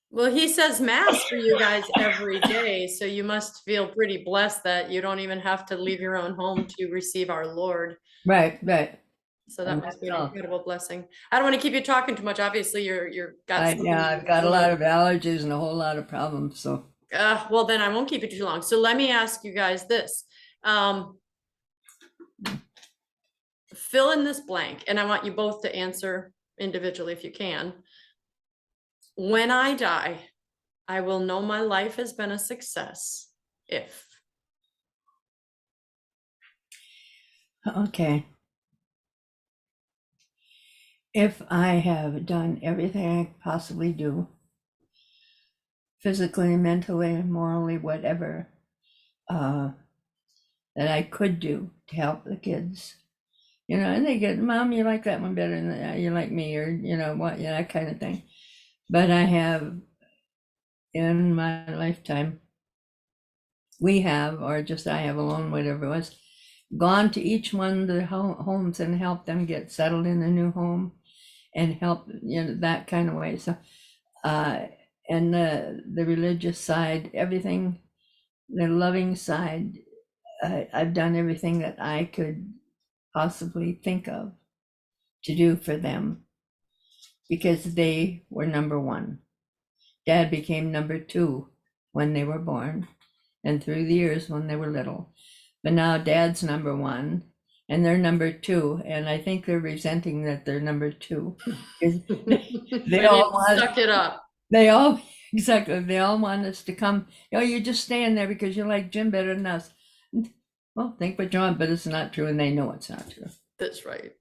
Well, he says mass for you guys every day, so you must feel pretty blessed that you don't even have to leave your own home to receive our Lord. Right. So that And must be that's an all. incredible blessing. I don't want to keep you talking too much. Obviously, you're got I've got a lot of allergies and a whole lot of problems. So well, then I won't keep you too long. So let me ask you guys this. Fill in this blank, and I want you both to answer individually if you can. When I die, I will know my life has been a success if. okay. If I have done everything I could possibly do, physically, mentally, morally, whatever, that I could do to help the kids, you know, and they get, Mom, you like that one better than you like me, or you know what, yeah, that kind of thing. But I have, in my lifetime, we have, or just I have alone, whatever it was, gone to each one of the homes and helped them get settled in a new home and help, you know, that kind of way. So, and the religious side, everything, the loving side, I've done everything that I could possibly think of to do for them, because they were number 1. Dad became number 2 when they were born, and through the years when they were little. But now Dad's number 1 and they're number 2, and I think they're resenting that they're number 2. They all Suck it up. They all exactly. They all want us to come. Oh, you're just staying there because you like Jim better than us. Well, think what you want, but it's not true, and they know it's not true. That's right.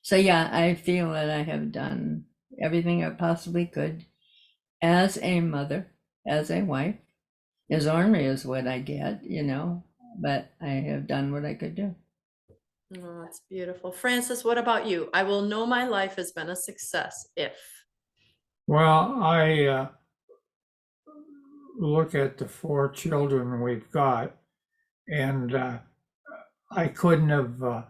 So yeah, I feel that I have done everything I possibly could as a mother, as a wife. As ornery as what I get, you know, but I have done what I could do. Oh, that's beautiful. Francis, what about you? I will know my life has been a success if. Well, I look at the four children we've got, and I couldn't have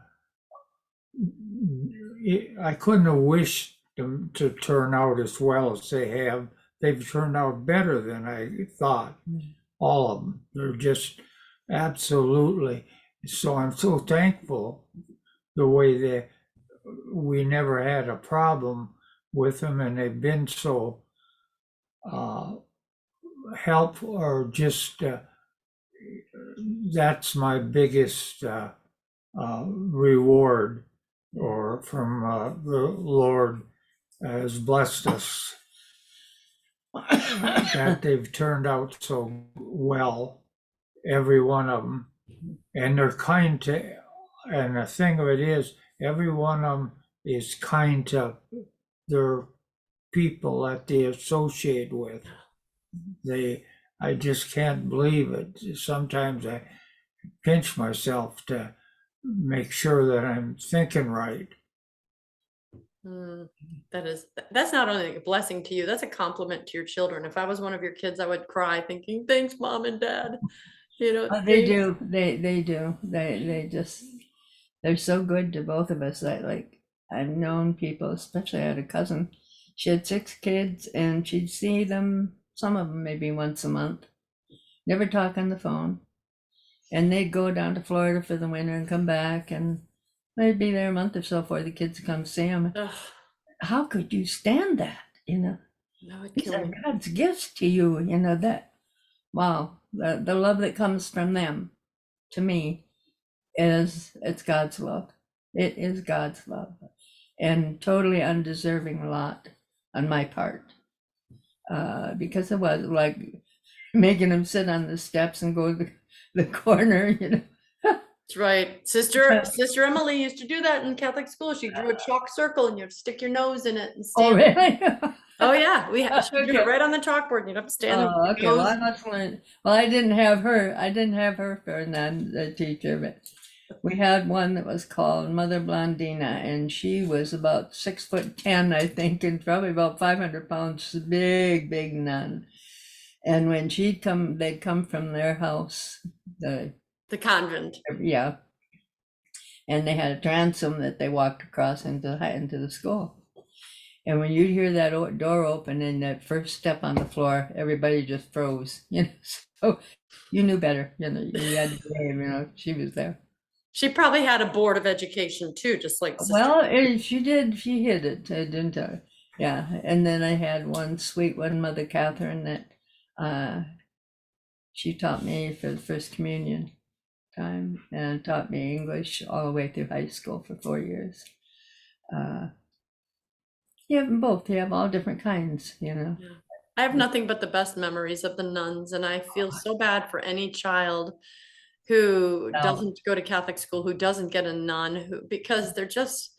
I couldn't have wished them to turn out as well as they have. They've turned out better than I thought. All of them. They're just absolutely. So I'm so thankful the way we never had a problem with them, and they've been so helpful, or just that's my biggest reward, or from the Lord has blessed us that they've turned out so well, every one of them, and they're kind to. And the thing of it is, every one of them is kind to their people that they associate with. I just can't believe it. Sometimes I pinch myself to make sure that I'm thinking right. That's not only a blessing to you, that's a compliment to your children. If I was one of your kids, I would cry thinking, thanks, mom and dad. They do. They do. They just, they're so good to both of us. Like I've known people, especially I had a cousin. She had 6 kids, and she'd see them, some of them maybe once a month. Never talk on the phone, and they'd go down to Florida for the winter and come back, and they'd be there a month or so before the kids come see them. Ugh, How could you stand that? that would These kill are me. God's gifts to you. That, wow, the love that comes from them to me it's God's love. It is God's love, and totally undeserving lot on my part, because it was like making them sit on the steps and go to the corner. That's right. Sister Emily used to do that in Catholic school. She drew a chalk circle and you'd stick your nose in it and Oh, stand. really? Oh yeah, she drew it Okay. right on the chalkboard and you'd have to stand there Oh, with okay. your Well, I nose. must learn. Well, I didn't have her. For a non teacher, but we had one that was called Mother Blondina, and she was about 6'10", I think, and probably about 500 pounds. Big, big nun. And when they'd come from their house, The convent. yeah, and they had a transom that they walked across into the school. And when you'd hear that door open and that first step on the floor, everybody just froze. So you knew better. You had to behave. She was there. She probably had a board of education too, just like Sister. Well, she did. She hid it, didn't her? Yeah. And then I had one sweet one, Mother Catherine, that she taught me for the first communion time, and taught me English all the way through high school for 4 years. You have them both. You have all different kinds. I have nothing but the best memories of the nuns, and I feel so bad for any child who No. doesn't go to Catholic school, who doesn't get a nun, because they're just,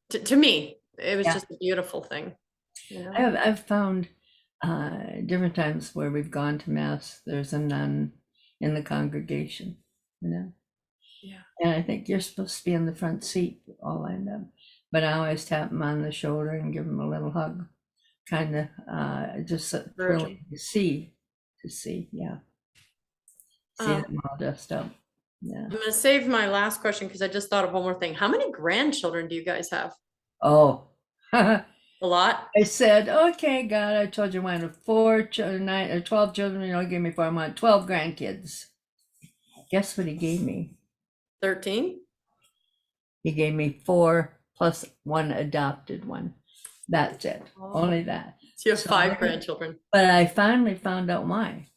to me, it was Yeah. just a beautiful thing. I've found different times where we've gone to mass, there's a nun in the congregation. Yeah. And I think you're supposed to be in the front seat, all lined up. But I always tap them on the shoulder and give them a little hug, kind of just thrilling to see, yeah. See them all dressed up. Yeah. I'm gonna save my last question because I just thought of one more thing. How many grandchildren do you guys have? Oh, A lot? I said, okay, God, I told you I wanted 4 children, 9 or 12 children. Give me 4. I want 12 grandkids. Guess what he gave me? 13? He gave me 4 plus 1 adopted one. That's it. Only that. So you have 5 grandchildren. But I finally found out why.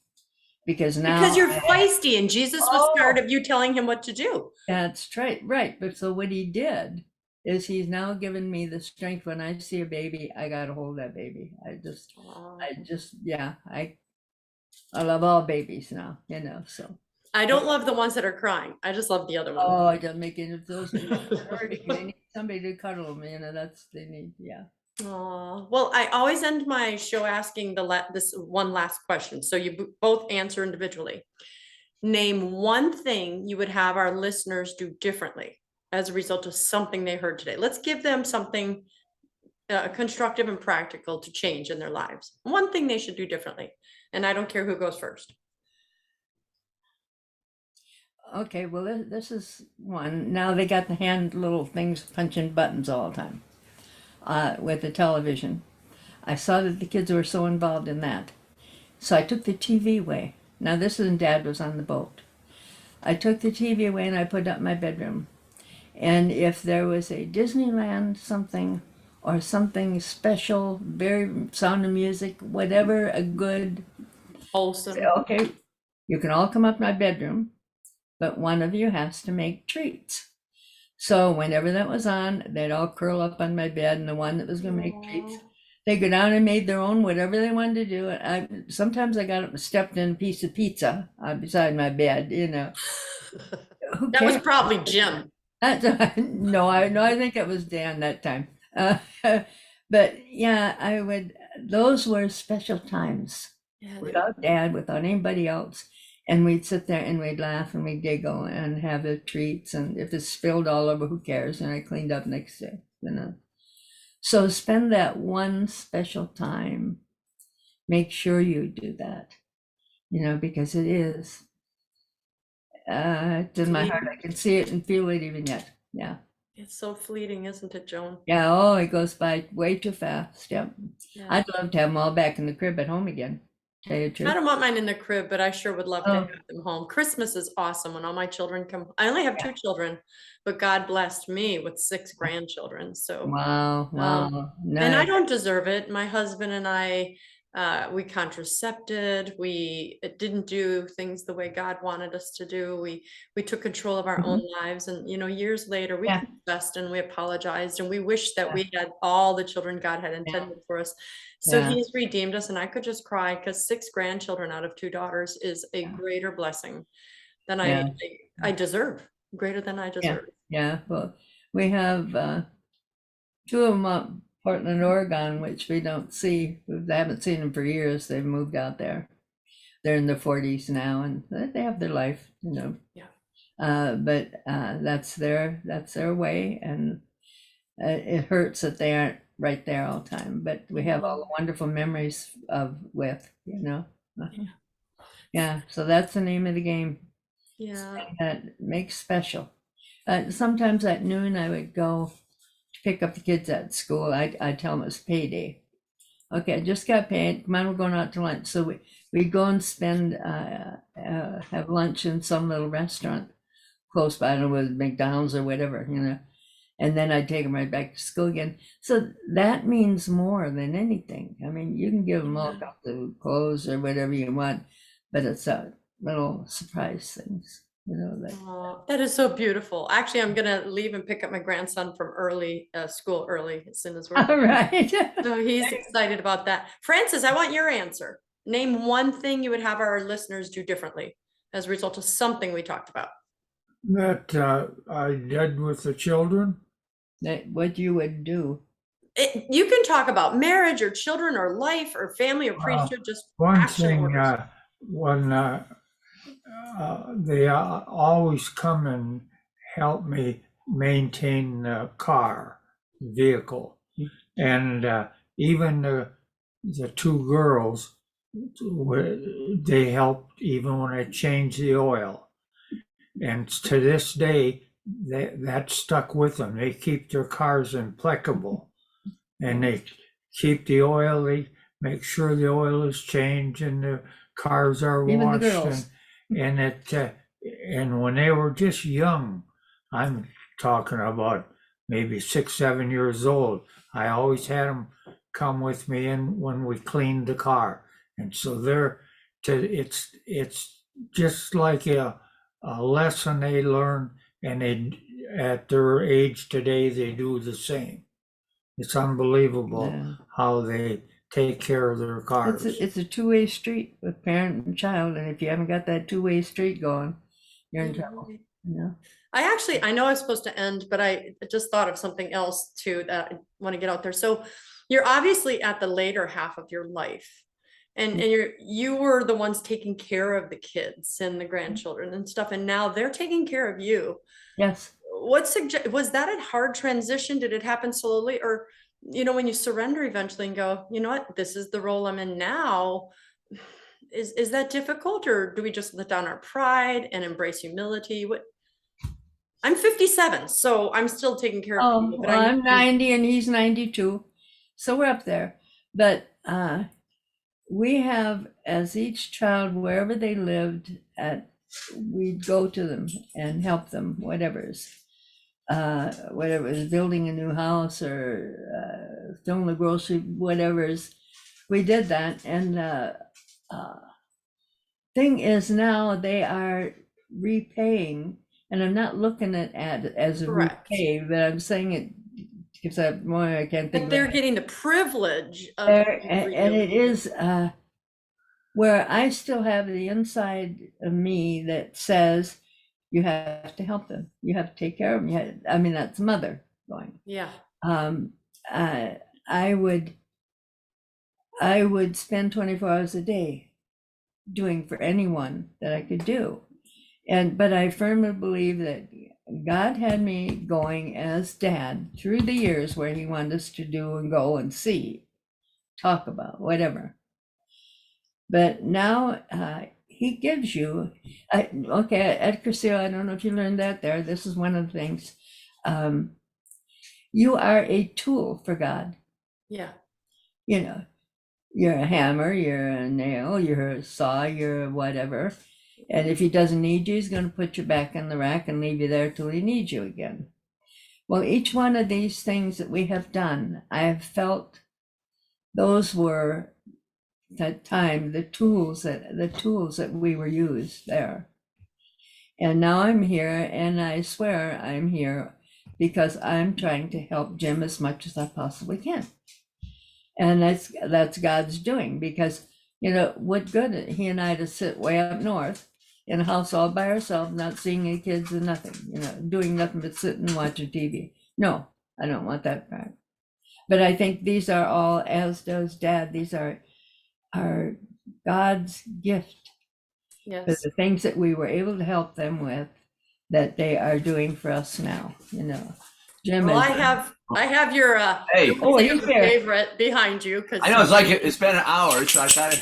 Because you're feisty, and Jesus was tired of you telling him what to do. That's right. But so what he did is he's now given me the strength. When I see a baby, I gotta hold that baby. I love all babies now, so. I don't love the ones that are crying. I just love the other ones. Oh, I don't make any of those. They need somebody to cuddle them, they need, yeah. Oh, well, I always end my show asking this one last question. So you both answer individually. Name one thing you would have our listeners do differently. as a result of something they heard today. Let's give them something constructive and practical to change in their lives. One thing they should do differently. And I don't care who goes first. Okay, well, this is one. Now they got the hand little things punching buttons all the time with the television. I saw that the kids were so involved in that. So I took the TV away. Now this is when Dad was on the boat. I took the TV away and I put it up in my bedroom. And if there was a Disneyland something or something special, very Sound of Music, whatever, a good, Wholesome. okay, you can all come up my bedroom, but one of you has to make treats. So whenever that was on, they'd all curl up on my bed, and the one that was going to make treats, they go down and made their own, whatever they wanted to do. And sometimes I got up and stepped in a piece of pizza beside my bed, you know. Who That was cares? probably Jim. No, I think it was Dan that time. But yeah, those were special times Yeah, without Dad, without anybody else. And we'd sit there and we'd laugh and we'd giggle and have the treats. And if it's spilled all over, who cares? And I cleaned up next day, you know. So spend that one special time. Make sure you do that, you know, because it is. It's in my heart. I can see it and feel it even yet. Yeah. It's so fleeting, isn't it, Joan? Yeah. Oh, it goes by way too fast. Yep. Yeah. I'd love to have them all back in the crib at home again. Tell you the I truth. don't want mine in the crib, but I sure would love to Oh. have them home. Christmas is awesome when all my children come. I only have 2 children, but God blessed me with 6 grandchildren. So, Wow. Wow. and I Nice. don't deserve it. My husband and I, we contracepted. We didn't do things the way God wanted us to do. We took control of our own lives, and years later, we Yeah. confessed and we apologized, and we wish that Yeah. we had all the children God had intended for us. So Yeah. He's redeemed us, and I could just cry because 6 grandchildren out of 2 daughters is a greater blessing than Yeah. I deserve. Greater than I Yeah. deserve. Yeah. Well, we have 2 of them up Portland, Oregon, which we don't see. We haven't seen them for years. They've moved out there. They're in their 40s now, and they have their life, you know. Yeah. But that's their way, and it hurts that they aren't right there all the time. But we have all the wonderful memories with, you know. Yeah. So that's the name of the game. Yeah. That makes special. Sometimes at noon I would go to pick up the kids at school. I tell them it's payday. Okay, I just got paid. Come on, we're going out to lunch. So we go and have lunch in some little restaurant close by, I don't know, with McDonald's or whatever, you know. And then I take them right back to school again. So that means more than anything. I mean, you can give them all the clothes or whatever you want, but it's a little surprise things, you know. That is so beautiful. Actually, I'm gonna leave and pick up my grandson from school early as soon as we're All right. so he's excited about that. Francis, I want your answer. Name one thing you would have our listeners do differently as a result of something we talked about. That I did with the children. What you would do. You can talk about marriage or children or life or family or priesthood, just One action thing, orders. when they always come and help me maintain the vehicle. And even the 2 girls, they helped even when I changed the oil. And to this day, that stuck with them. They keep their cars impeccable, and they keep the oil. They make sure the oil is changed and the cars are Even the washed. girls. And when they were just young, I'm talking about maybe 6, 7 years old, I always had them come with me in when we cleaned the car. And so it's just like a lesson they learn, and at their age today, they do the same. It's unbelievable how they take care of their cars. It's a two-way street with parent and child, and if you haven't got that two-way street going, you're in trouble. You know? I know I was supposed to end, but I just thought of something else too that I want to get out there. So you're obviously at the later half of your life, and you were the ones taking care of the kids and the grandchildren and stuff, and now they're taking care of you. Yes. was that a hard transition? Did it happen slowly? Or, when you surrender eventually and go, you know what, this is the role I'm in now. Is that difficult, or do we just let down our pride and embrace humility? I'm 57, so I'm still taking care of Oh, people, but well, I I'm 90 and he's 92. So we're up there. But we have, as each child, wherever they lived, we'd go to them and help them, whatever is building a new house or filling the grocery, whatever's. We did that. And thing is now they are repaying, and I'm not looking at it as a correct. repay, but I'm saying it because I can't think But they're of getting the privilege of there, being and it real. is where I still have the inside of me that says you have to help them, you have to take care of them. I mean, that's mother going. Yeah. I would spend 24 hours a day doing for anyone that I could do. But I firmly believe that God had me going as dad through the years where he wanted us to do and go and see, talk about, whatever. But now he gives you, okay, at Cursillo, I don't know if you learned that there. This is one of the things. You are a tool for God. Yeah. You're a hammer, you're a nail, you're a saw, you're a whatever. And if he doesn't need you, he's going to put you back in the rack and leave you there till he needs you again. Well, each one of these things that we have done, I have felt those were that time the tools that we were used there. And now I'm here, and I swear I'm here because I'm trying to help Jim as much as I possibly can. And that's God's doing, because what good he and I to sit way up north in a house all by ourselves, not seeing any kids and nothing, doing nothing but sitting and watching TV. No, I don't want that part. But I think these are all, as does Dad, these are God's gift for Yes. the things that we were able to help them with, that they are doing for us now. Jim Well, is. I have your Hey. Oh, he's here. favorite behind you, because I know it's been an hour, so I thought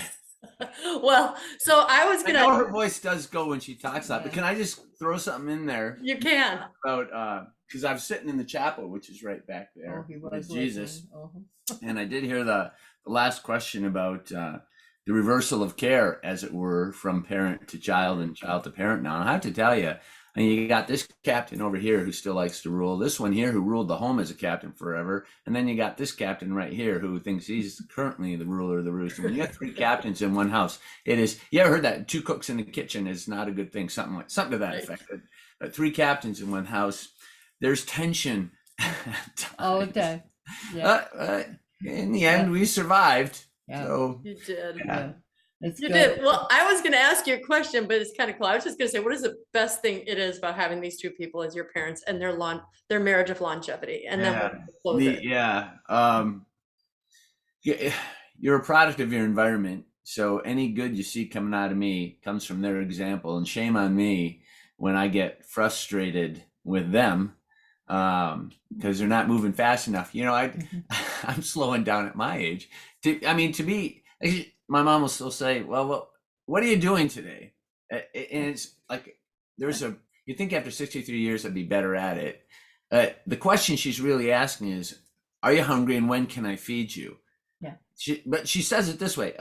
well, so I was I know gonna. her voice does go when she talks that, but can I just throw something in there You can. about because I was sitting in the chapel, which is right back there He with was Jesus, listening. and I did hear the last question about the reversal of care, as it were, from parent to child and child to parent. Now, and I have to tell you, and you got this captain over here who still likes to rule, this one here who ruled the home as a captain forever, and then you got this captain right here who thinks he's currently the ruler of the roost. When you got three captains in one house, it is, you ever heard that two cooks in the kitchen is not a good thing, something to that effect. But three captains in one house, there's tension All the time. Yeah. In the end, we survived. Yeah. So You did. Yeah. It's You good. did. Well, I was going to ask you a question, but it's kind of cool. I was just going to say, what is the best thing it is about having these two people as your parents and their marriage of longevity? And then we'll close it. You're a product of your environment. So any good you see coming out of me comes from their example, and shame on me when I get frustrated with them because they're not moving fast enough. I'm slowing down at my age. To be, my mom will still say, well, what are you doing today? And it's like, you think after 63 years I'd be better at it. The question she's really asking is, are you hungry, and when can I feed you? Yeah. But she says it this way,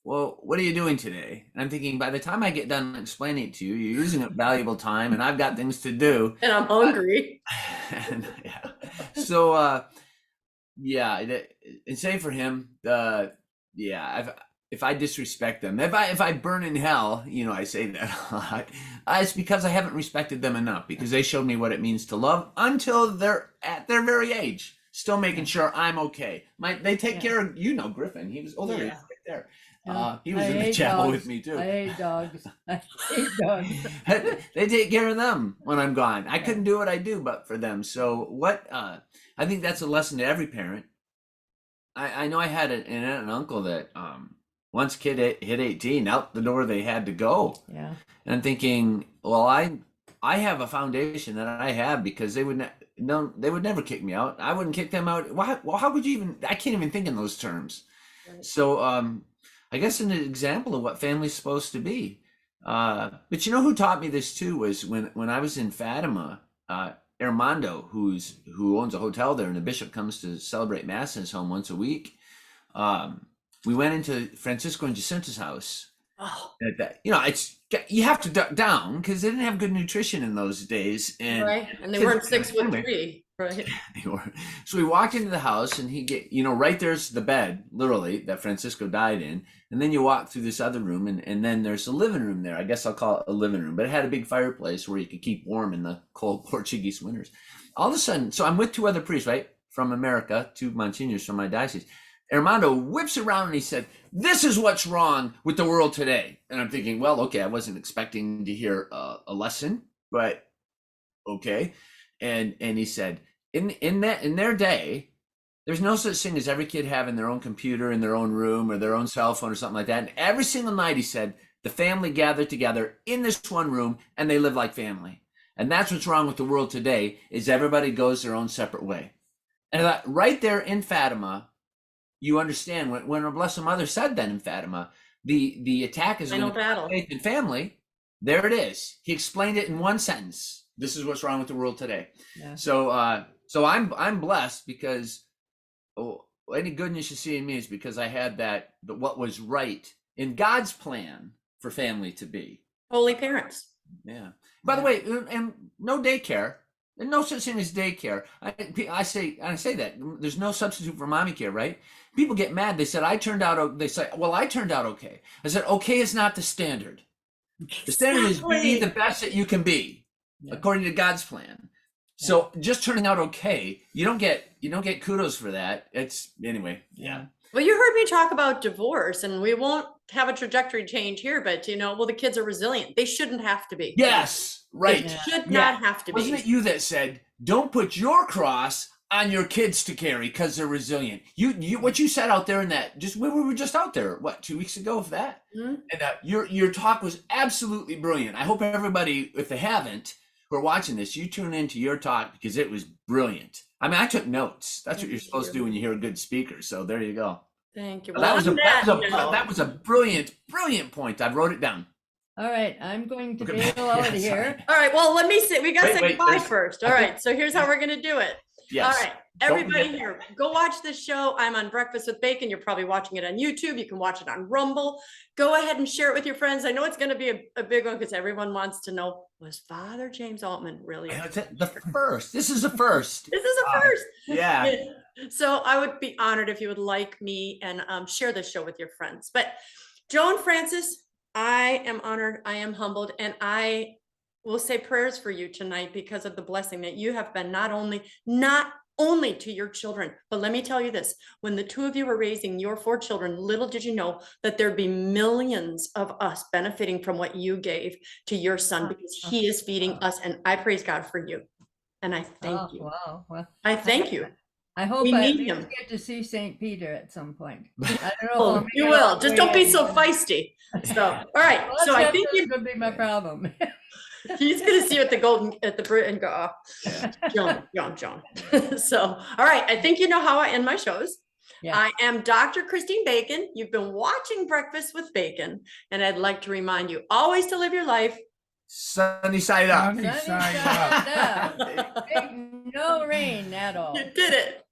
well, what are you doing today? And I'm thinking, by the time I get done explaining it to you, you're using up valuable time, and I've got things to do. And I'm hungry. And, yeah. So, and say for him, if I disrespect them, if I burn in hell, I say that a lot. It's because I haven't respected them enough, because they showed me what it means to love until they're at their very age, still making sure I'm okay. They take care of, Griffin. He was, there he is, right there. He was in the chapel with me too. I hate dogs. I hate dogs. They take care of them when I'm gone. I couldn't do what I do but for them. So I think that's a lesson to every parent. I know I had an aunt and uncle that once kid hit 18, out the door they had to go. Yeah. And I'm thinking, well, I have a foundation that I have because they would they would never kick me out. I wouldn't kick them out. Why? Well, how could you even? I can't even think in those terms. Right. So I guess an example of what family's supposed to be. But you know who taught me this too was when I was in Fatima. Armando, who owns a hotel there, and the bishop comes to celebrate mass in his home once a week. We went into Francisco and Jacinta's house. Oh, It's you have to duck down because they didn't have good nutrition in those days, and right. And they weren't 6'3", right? they were. So we walked into the house, and right there's the bed, literally, that Francisco died in, and then you walk through this other room, and then there's a living room there. I guess I'll call it a living room, but it had a big fireplace where you could keep warm in the cold Portuguese winters. All of a sudden, so I'm with two other priests, right, from America, two Monsignors from my diocese. Armando whips around and he said, "This is what's wrong with the world today." And I'm thinking, well, okay, I wasn't expecting to hear a lesson, but okay. And he said, in their day, there's no such thing as every kid having their own computer in their own room or their own cell phone or something like that. And every single night, he said, the family gathered together in this one room and they live like family. And that's what's wrong with the world today, is everybody goes their own separate way. And I thought, right there in Fatima, you understand when our Blessed Mother said that in Fatima, the attack is Final on battle. faith and family. There it is. He explained it in one sentence. This is what's wrong with the world today. Yeah. So I'm blessed because any goodness you see in me is because I had what was right in God's plan for family to be. Holy parents. Yeah. By the way, and no daycare. And no such thing as daycare. I say that there's no substitute for mommy care, right? People get mad. They said I turned out okay. I said okay is not the standard. The standard is be the best that you can be, according to God's plan. So just turning out okay, you don't get kudos for that. It's anyway. Yeah. Well, you heard me talk about divorce, and we won't have a trajectory change here, but the kids are resilient. They shouldn't have to be. Yes, right. They should not have to be. Wasn't it you that said, don't put your cross on your kids to carry because they're resilient? You what you said out there in that, we were just out there, 2 weeks ago of that? Mm-hmm. And your talk was absolutely brilliant. I hope everybody, if they haven't, who are watching this, you tune into your talk because it was brilliant. I mean, I took notes. That's what you're supposed to do when you hear a good speaker. So there you go. Thank you. That was a brilliant point. I wrote it down. All right, I'm going to bail out of here. All right, well, let me see. We got to say Wait, goodbye first. All right, so here's how we're going to do it. Yes. All right, everybody here, go watch this show. I'm on Breakfast with Bacon. You're probably watching it on YouTube. You can watch it on Rumble. Go ahead and share it with your friends. I know it's going to be a big one because everyone wants to know, was Father James Altman really the first? This is a first. This is a first. Yeah. So I would be honored if you would like me and share this show with your friends. But Joan Francis, I am honored, I am humbled, and I will say prayers for you tonight because of the blessing that you have been not only to your children, but let me tell you this, when the two of you were raising your 4 children, little did you know that there'd be millions of us benefiting from what you gave to your son, because he is feeding us, and I praise God for you. And I thank you. Wow. Well, I thank you. I hope We I need at least him. get to see St. Peter at some point. I don't know. if Oh, I'll make you it will. all the Just way don't be out. so feisty. So, all right. Well, So I that's think gonna be my problem. he's going to see you at the Brit and go, oh, Joan. So, all right. I think you know how I end my shows. Yeah. I am Dr. Christine Bacon. You've been watching Breakfast with Bacon, and I'd like to remind you always to live your life Sunny side up. Sunny Sunny side side up. up. Big no rain at all. You did it.